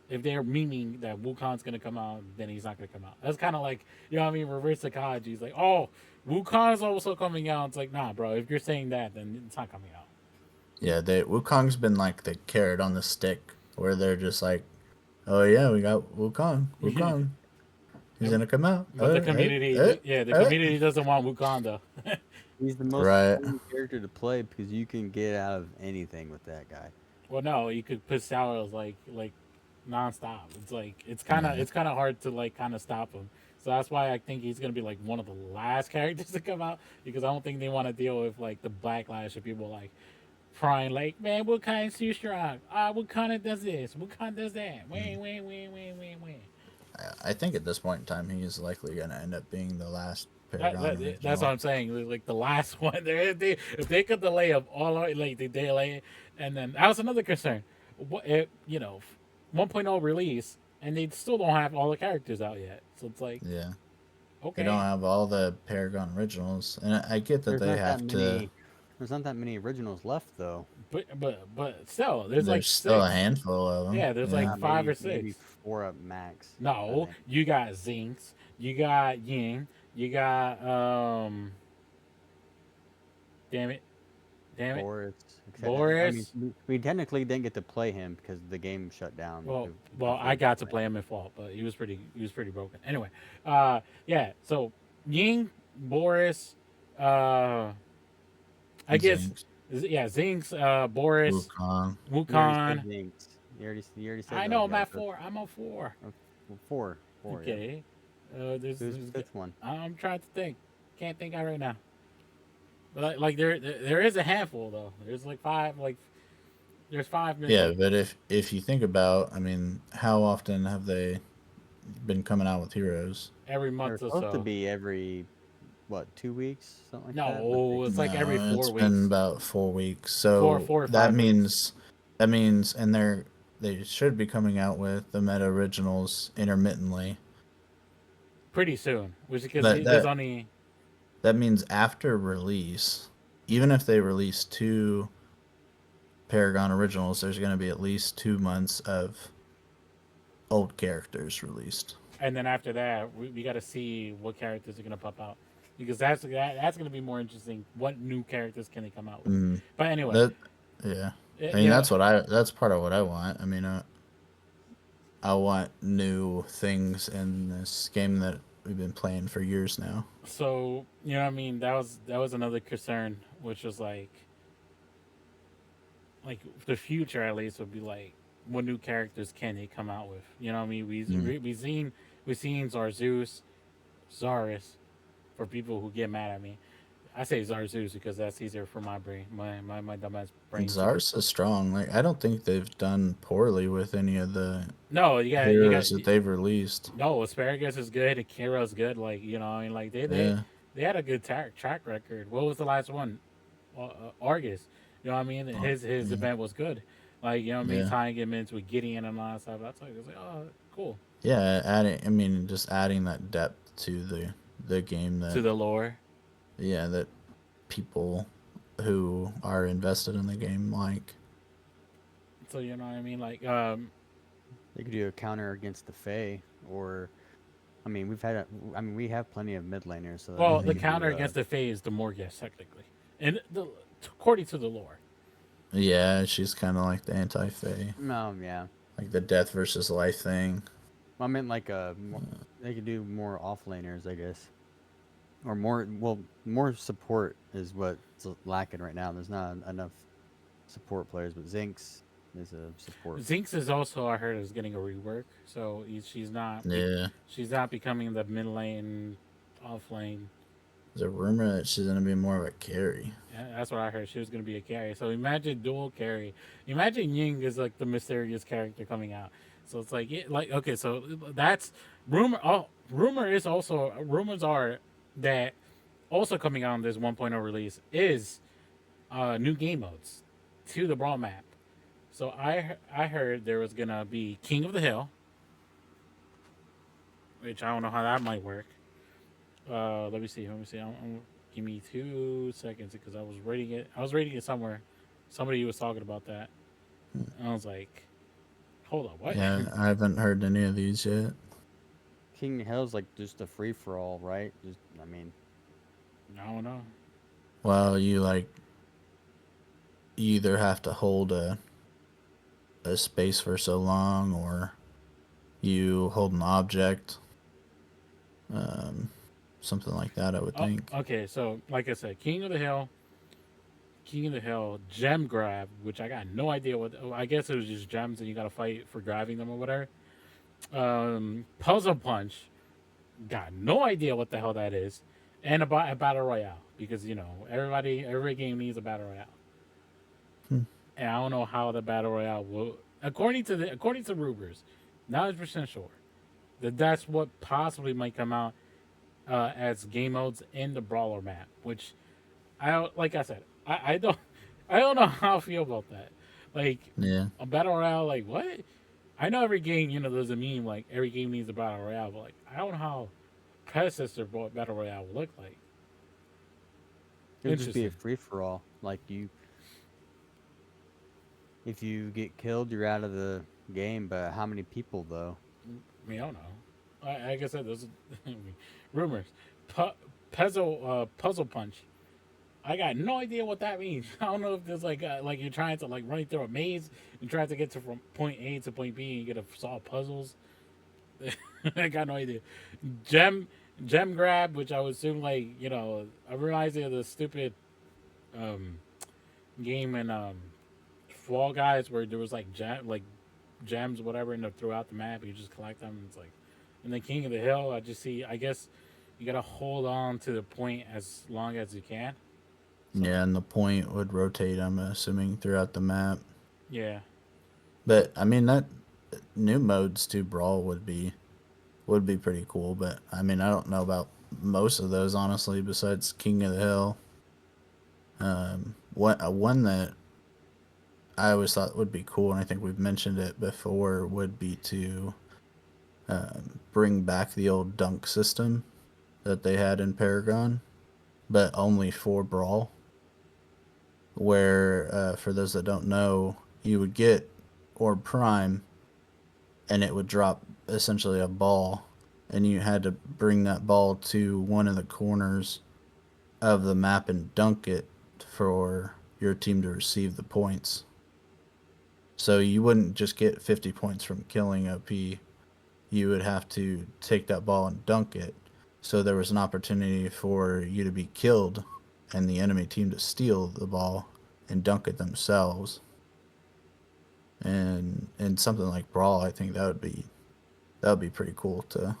if they're meaning that Wukong's gonna come out, then he's not gonna come out. That's kind of like you know what I mean. Reverse psychology. It's like, oh, Wukong's also coming out. It's like, nah, bro. If you're saying that, then it's not coming out. yeah. Wukong's been like the carrot on the stick, where they're just like, oh yeah, we got Wukong, Wukong, he's gonna come out. But the community, yeah, the community doesn't want Wukong though. He's the most Right. fun character to play because you can get out of anything with that guy. Well, no, you could put Saros like nonstop. It's like it's Yeah. kind of hard to like kind of stop him. So that's why I think he's gonna be like one of the last characters to come out because I don't think they want to deal with like the backlash of people like crying like, man, Wukong's too strong. Wukong does this. Wukong does that. Wait. I think at this point in time, he's likely gonna end up being the last Paragon original. That's what I'm saying. Like the last one, if they could delay of all like they delay, and then that was another concern. What 1.0 release, and they still don't have all the characters out yet. So it's like, Yeah. okay, They don't have all the Paragon originals, and I get that they have to. There's not that many originals left though. but still, there's like still a six. handful of them. Yeah, there's like five or Maybe six. 4 up max. I No, think. you got Zinx, you got Yin, you got damn it, Boris. Boris. I mean, we technically didn't get to play him because the game shut down. Well, before I we got to played. play him in fault, but he was pretty broken. Anyway, yeah. So Ying, Boris, I guess, Zinx, yeah, Zinx, Boris, Wukong. You already Wukong. said Zinx. You already said I those know I'm guys. at 4. I'm on 4. Well, four. Yeah. Okay. Who's the 5th one? I'm trying to think. Can't think out right now. But like there is a handful though. There's like 5. Like there's 5 missing. Yeah, but if you think about, I mean, how often have they been coming out with heroes? Every They're month or supposed to so. be every 2 weeks, something like that. No, it's like every 4 it's weeks. been about 4 weeks. So 4 or 5 that weeks. means, and they should be coming out with the meta originals intermittently. Pretty soon, which because That- there's that- only that means after release, even if they release 2 Paragon originals, there's going to be at least 2 months of old characters released. And then after that, we got to see what characters are gonna pop out, because that's gonna be more interesting. What new characters can they come out with? Mm, But anyway, that yeah. I mean, yeah. that's part of what I want. I mean, I want new things in this game that we've been playing for years now. So you know what I mean. That was another concern, which was like the future at least would be like, what new characters can they come out with? You know what I mean? Mm, We seen Zarzeus, Zarus, for people who get mad at me. I say Zarzeus because that's easier for my brain, my dumbass brain to. Zars is strong. Like I don't think they've done poorly with any of the No, you got heroes that they've released. no, Asparagus is good, and Kiro's good. Like, I mean, like Yeah, they had a good track record. What was the last one? Argus. You know what I mean? His yeah, event was good. Like, you know what I mean? yeah, Tying him into with Gideon and all that stuff. That's like, it's like, oh, cool. yeah. Adding, I mean, just adding that depth to the game To that the lore. yeah that people who are invested in the game like. So you know what I mean? Like, They could do a counter against the Fae, or I mean, we have plenty of mid laners, so I well, mean, they the could counter do. against the Fae is the Morgus technically, and according to the lore. Yeah, she's kind of like the anti-Fae, No, yeah. like the death versus life thing. I meant like they could do more off laners, I guess, or more. Well, more support is what's lacking right now. There's not enough support players, but Zinx is a support. Zinx is also, I heard, is getting a rework, so Yeah, she's not becoming the mid lane, off lane. there's a rumor that she's gonna be more of a carry. Yeah, that's what I heard. She was going to be a carry. So imagine dual carry. Imagine Ying is like the mysterious character coming out. So it's like, like okay, so that's rumor. Oh, rumors are that also coming out on this 1.0 release is new game modes to the Brawl map. So I heard there was gonna be King of the Hill, which I don't know how that might work. Let me see. Give me 2 seconds because I was reading it. I was reading it somewhere. Somebody was talking about that, and I was like, "Hold on, what?" Yeah, I haven't heard any of these yet. King Hell's like just a free for all, right? Just, I mean, I don't know. Well, you either have to hold a space for so long, or you hold an object, um, something like that. I would Oh, think. okay. So, like I said, King of the Hill, gem grab, which I got no idea what. I guess it was just gems, and you got to fight for grabbing them or whatever. Puzzle punch, got no idea what the hell that is, and a battle royale because every game needs a battle royale, Hmm. and I don't know how the battle royale will. According to rumors, 90% sure that's what possibly might come out as game modes in the brawler map, which like I said, I don't know how I feel about that. Like Yeah, a battle royale, like what? I know every game, there's a meme like every game needs a battle royale, but like I don't know how predecessor battle royale would look like. it would just be a Interesting. free for all. Like if you get killed, you're out of the game. But how many people though? I mean, I don't know. Like I said, those rumors. Pu- puzzle punch. I got no idea what that means. I don't know if there's like you're trying to like running through a maze and trying to get to from point A to point B and you gotta solve puzzles. I got no idea. Gem gem grab, which I would assume I realize of the stupid um game in Fall Guys where there was gems whatever throughout the map. You just collect them. And it's like, and the King of the Hill. I just see. I guess you gotta hold on to the point as long as you can. So yeah, and the point would rotate. I'm assuming throughout the map. yeah, But I mean that new modes to brawl would be pretty cool. But I mean I don't know about most of those honestly. Besides King of the Hill, one that I always thought would be cool, and I think we've mentioned it before, would be to bring back the old dunk system that they had in Paragon. but only for Brawl. Where, for those that don't know, you would get Orb Prime, and it would drop essentially a ball, and you had to bring that ball to one of the corners of the map and dunk it for your team to receive the points. So you wouldn't just get 50 points from killing OP. You would have to take that ball and dunk it. So there was an opportunity for you to be killed and the enemy team to steal the ball and dunk it themselves. And in something like Brawl, I think that would be pretty cool to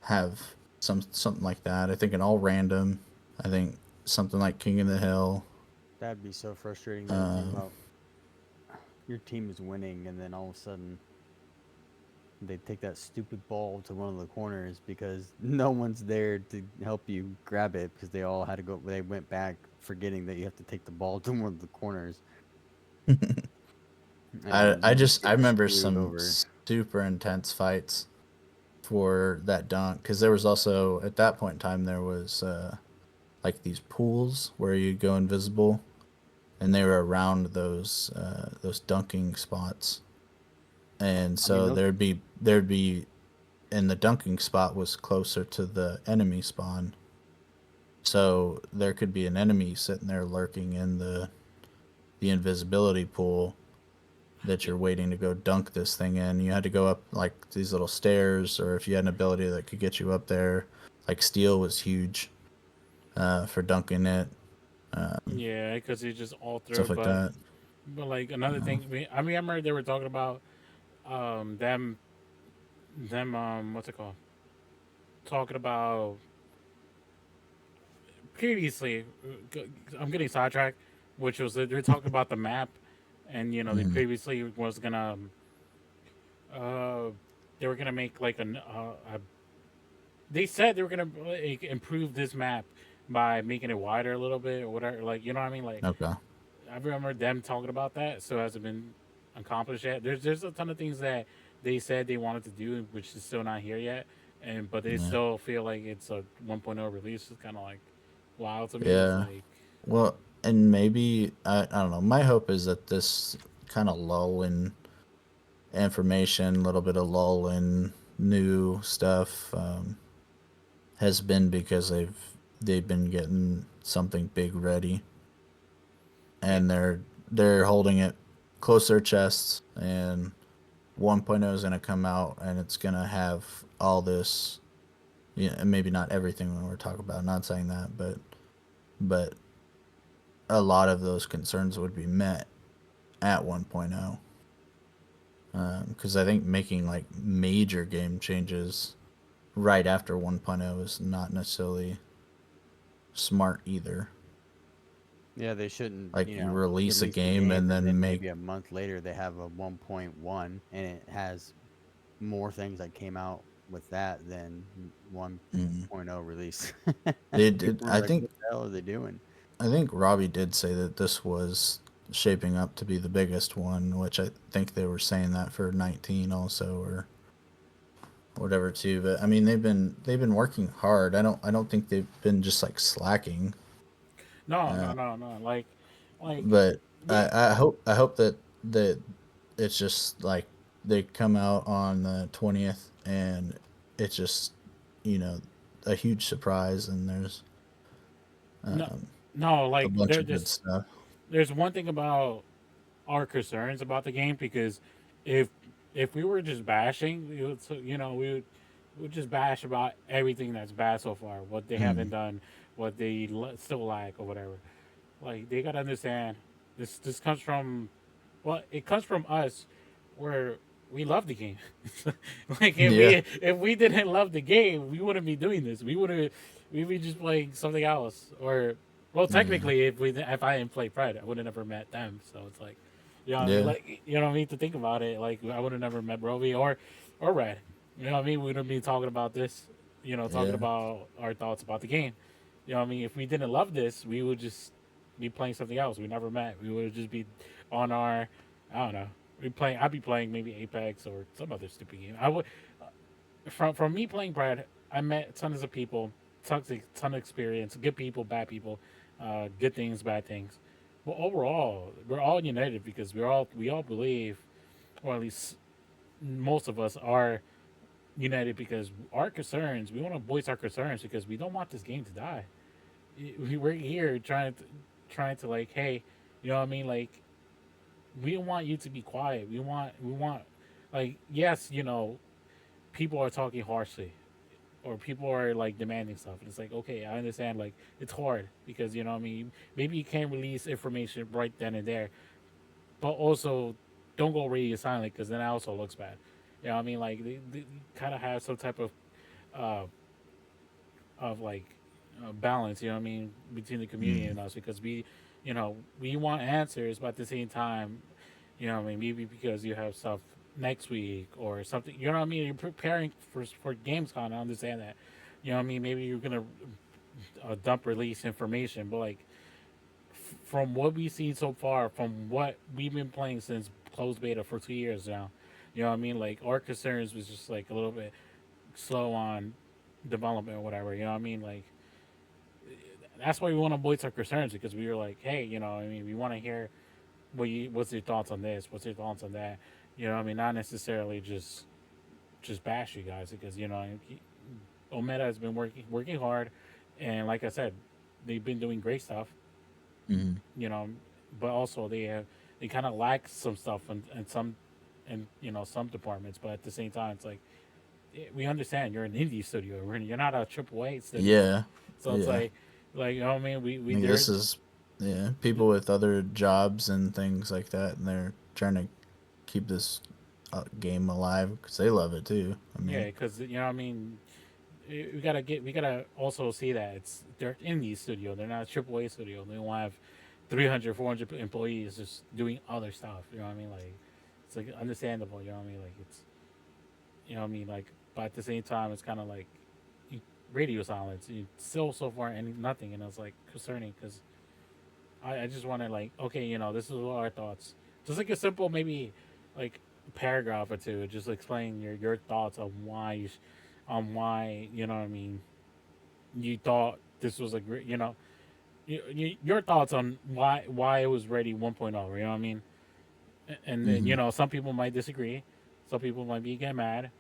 have something like that. I think an all random. I think something like King of the Hill. That'd be so frustrating though to think Uh, about. Your team is winning, and then all of a sudden they take that stupid ball to one of the corners because no one's there to help you grab it because they all had to go. They went back forgetting that you have to take the ball to one of the corners, I and I you just just I get remember screwed some over. super intense fights for that dunk because there was also at that point in time there was like these pools where you go invisible and they were around those dunking spots, and I mean, so those. there'd be and the dunking spot was closer to the enemy spawn, so there could be an enemy sitting there lurking in the invisibility pool that you're waiting to go dunk this thing in. You had to go up like these little stairs, or if you had an ability that could get you up there, like steel was huge for dunking it, Yeah, because it's just all through. stuff like that. But like another thing, I remember they were talking about them what's it called? Talking about previously. I'm getting sidetracked, which was they're talking about the map, and they Mm-hmm. previously was gonna uh they were gonna make like they said they were gonna like, improve this map by making it wider a little bit or whatever. Like you know what I mean? Like Okay. I remember them talking about that, so it hasn't been accomplished yet. There's a ton of things that they said they wanted to do, which is still not here yet, and but they Yeah. still feel like it's a 1.0 release. It's kind of like wild to me. It's Yeah. like Well, and maybe I don't know. My hope is that this kind of lull in information, a little bit of lull in new stuff, has been because they've been getting something big ready, yeah, and they're holding it close to their chests, and 1.0 is going to come out and it's going to have all this, yeah, maybe not everything we're talking about, not saying that, but a lot of those concerns would be met at 1.0, because I think making like major game changes right after 1.0 is not necessarily smart either. Yeah, they shouldn't, Like you release a release the game game and and then then make. maybe a month later they have a 1.1 and it has more things that came out with that than Mm. 1.0 release. They did. People are I like, think. what the hell are they doing? I think Robbie did say that this was shaping up to be the biggest one, which I think they were saying that for 19 also, or whatever too. But I mean, they've been working hard. I don't think they've been just like slacking. no, Uh, no, no, no. Like but they I hope that it's just like they come out on the 20th and it's just, you know a huge surprise, and there's no, um, no. a Like bunch of good stuff. there's one thing about our concerns about the game because if if we were just bashing, we would just bash about everything that's bad so far, what they haven't Mm, done, what they still lack or whatever. Like they gotta understand this comes from it comes from us where we love the game. Like yeah. if we didn't love the game, we wouldn't be doing this. We'd be just playing something else. Or well, Yeah. technically, if I didn't play Pride, I would have never met them. So it's like, you know what I mean? Yeah. Like you know what I mean? To think about it, like I would have never met Broby or Red. You know what I mean? We wouldn't be talking about this. Talking Yeah. about our thoughts about the game. You know what I mean? If we didn't love this, we would just be playing something else. We never met. We would just be on our, I don't know. We playing. I'd be playing maybe Apex or some other stupid game. I would from me playing Brad. I met tons of people ton of experience, good people, bad people, good things, bad things. But overall, we're all united because we all believe, or at least most of us are united because our concerns. We want to voice our concerns because we don't want this game to die. We're here trying to like, hey, you know what I mean? Like, we don't want you to be quiet. We want like, yes, people are talking harshly or people are like demanding stuff. And it's like, okay, I understand. Like, it's hard because you know what I mean. Maybe you can't release information right then and there, but also don't go radio silent because then that also looks bad. You know what I mean? Like, they kind of have some type uh, of like balance. You know what I mean, between the community Mm. and us because we want answers, but at the same time, I mean, maybe because you have stuff next week or something. You know what I mean? You're preparing for Gamescom. I understand that. You know what I mean? Maybe you're gonna dump release information, but like from what we've seen so far, from what we've been playing since closed beta for 2 years now, you know what I mean? Like our concerns was just like a little bit slow on development or whatever. You know what I mean? Like that's why we want to voice our concerns because we were like, hey, I mean, we want to hear what's your thoughts on this? What's your thoughts on that? You know what I mean? Not necessarily just bash you guys because Omega has been working hard, and like I said, they've been doing great stuff. Mm. You know, but also they kind of lack some stuff and some and some departments. But at the same time, it's like we understand you're an indie studio. You're not a AAA studio. Yeah. So it's Yeah. like you know what I mean. We I mean, there. this is, yeah, people with other jobs and things like that, and they're trying to keep this game alive because they love it too. I Yeah, mean, because you know what I mean. We gotta also see that they're an indie studio. They're not a AAA studio. They don't have 300, 400 employees just doing other stuff. You know what I mean? Like it's like understandable. You know what I mean? Like it's you know what I mean? Like but at the same time, it's kind of like radio silence. Still so far and nothing, and it's like concerning because I just want to like okay, this is what our thoughts. Just like a simple maybe like paragraph or two, just explain your thoughts on why you know what I mean you thought this was a great your thoughts on why it was ready 1.0. You know what I mean? And then hmm some people might disagree, some people might be getting mad,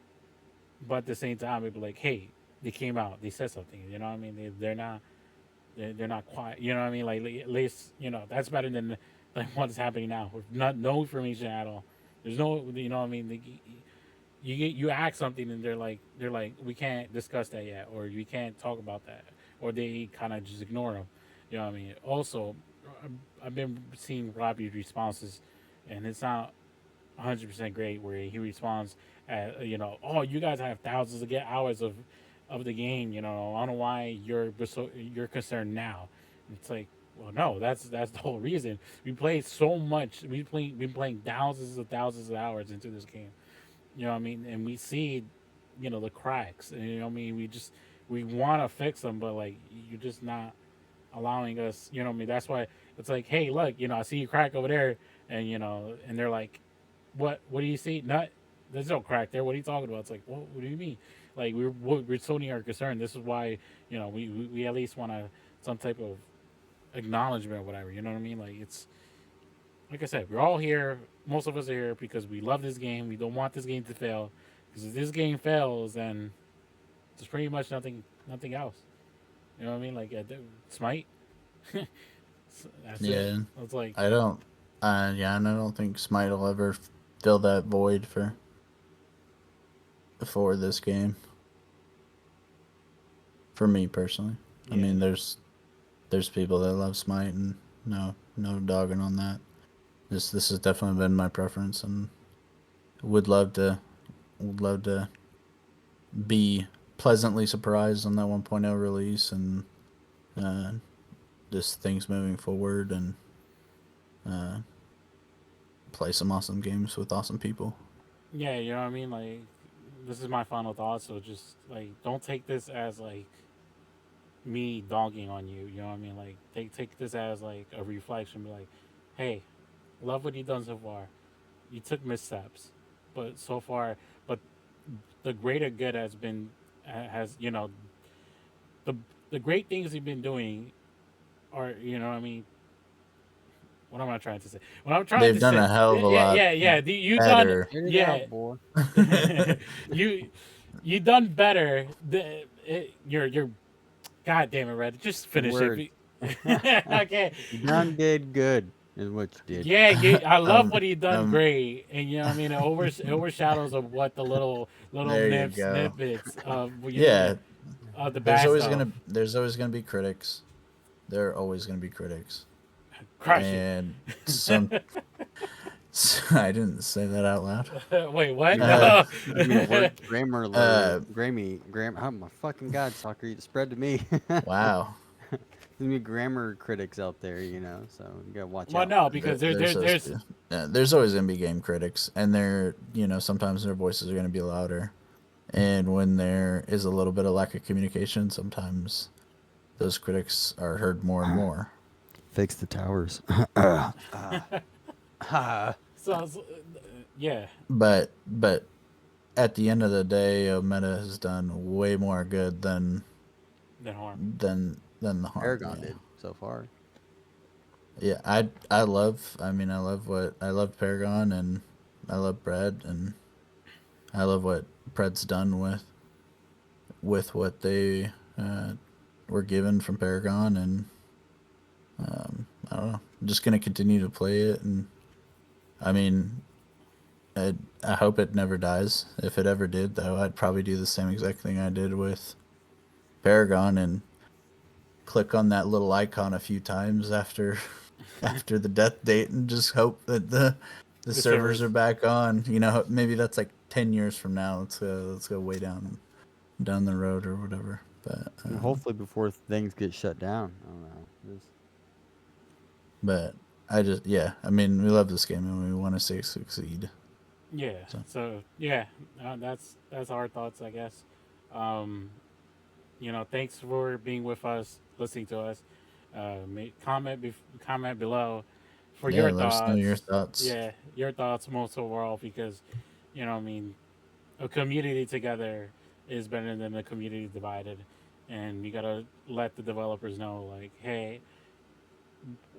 but at the same time, it'd be like, hey, they came out, they said something. You know what I mean? They're not quiet. You know what I mean? Like at least that's better than like what's happening now with no information at all. There's no what I mean. You ask something and they're like we can't discuss that yet or we can't talk about that or they kind of just ignore them. You know what I mean? Also, I've been seeing Robbie's responses, and it's not 100% great where he responds at oh you guys have thousands of hours of the game. I don't know why you're concerned now. It's like, well, no, that's the whole reason. We play so much. Been playing thousands of hours into this game. You know what I mean? And we see, the cracks. And, you know what I mean? We want to fix them, but like you're just not allowing us. You know what I mean? That's why it's like, hey, look, I see you crack over there, and and they're like, what do you see? Not there's no crack there. What are you talking about? It's like, what do you mean? Like we're showing our concern. This is why we at least want some type of acknowledgement or whatever. You know what I mean? Like it's like I said, we're all here. Most of us are here because we love this game. We don't want this game to fail. Because if this game fails, then there's pretty much nothing else. You know what I mean? Like Smite. That's it. yeah, It's like I don't, yeah, and I don't think Smite will ever fill that void for this game. For me personally, I yeah, mean, there's people that love Smite, and no dogging on that. This has definitely been my preference, and would love to would love to be pleasantly surprised on that 1.0 release and uh, just things moving forward and uh, play some awesome games with awesome people. yeah. You know what I mean? Like this is my final thought. So just like don't take this as like me dogging on you. You know what I mean? Like take this as like a reflection. Be like, hey, love what you've done so far. You took missteps, but so far, but the greater good has been has the the great things you've been doing are, you know, I mean, what am I trying to say? What I'm trying They've to done say, a hell of a yeah, lot yeah, yeah. You done, better. Get it yeah. out, boy. you you done better. You're God damn it, Red. Just Good finish word. it. Okay. You done did good, is what you did. Yeah, I love Um, what he done um, great, and you know what I mean. It overshadows of what the little there you go. snippets of Yeah, of the bad stuff. there's always gonna be critics. There are always gonna be critics, Crush it. and some. I didn't say that out loud. Wait, what? Give me Uh, a, No. give me a word grammar alert. uh, Oh my fucking god, soccer, you spread to me. wow. There's me grammar critics out there, so you gotta watch Well, out. no, because there's There's always gonna be game critics, and sometimes their voices are gonna be louder, and when there is a little bit of lack of communication, sometimes those critics are heard more and more. Fix the towers. so yeah. But at the end of the day, Ometa has done way more good Then harm. than the harm. Paragon Yeah. did so far. Yeah, I love Paragon, and I love Brad, and I love what Pred's done with what they were given from Paragon, and I don't know. I'm just gonna continue to play it, and I mean, I hope it never dies. If it ever did, though, I'd probably do the same exact thing I did with Paragon and click on that little icon a few times after after the death date and just hope that the servers servers. are back on. Maybe that's like 10 years from now. Let's go way down the road or whatever. But And hopefully before things get shut down. I don't know. but I just yeah. I mean, we love this game and we want to see it succeed. Yeah. So So yeah, that's our thoughts, I guess. Um, thanks for being with us, listening to us. Comment below for yeah, your let us know your thoughts. thoughts. Yeah, your thoughts most overall, because I mean, a community together is better than a community divided, and you gotta let the developers know, like, hey,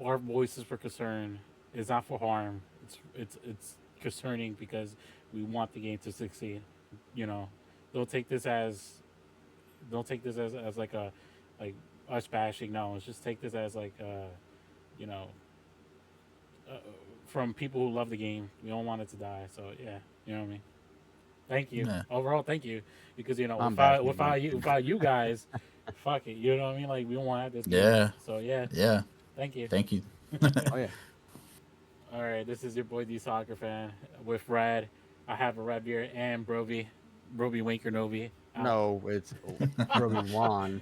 our voices for concern is not for harm. It's concerning because we want the game to succeed. You know, don't take this as as like a like us bashing. No, let's just take this as like you know uh, from people who love the game. We don't want it to die. So yeah, you know what I mean. Thank you. Yeah, Overall, thank you, because I'm bashing without you guys, fuck it. You know what I mean? Like, we don't want to have this game. yeah, So yeah, yeah. thank you. Thank you. Oh yeah. All right, this is your boy DeSoccerfan with Rad. I have a Red Beer and Broby Winker Novi out. No, it's Roby Wan.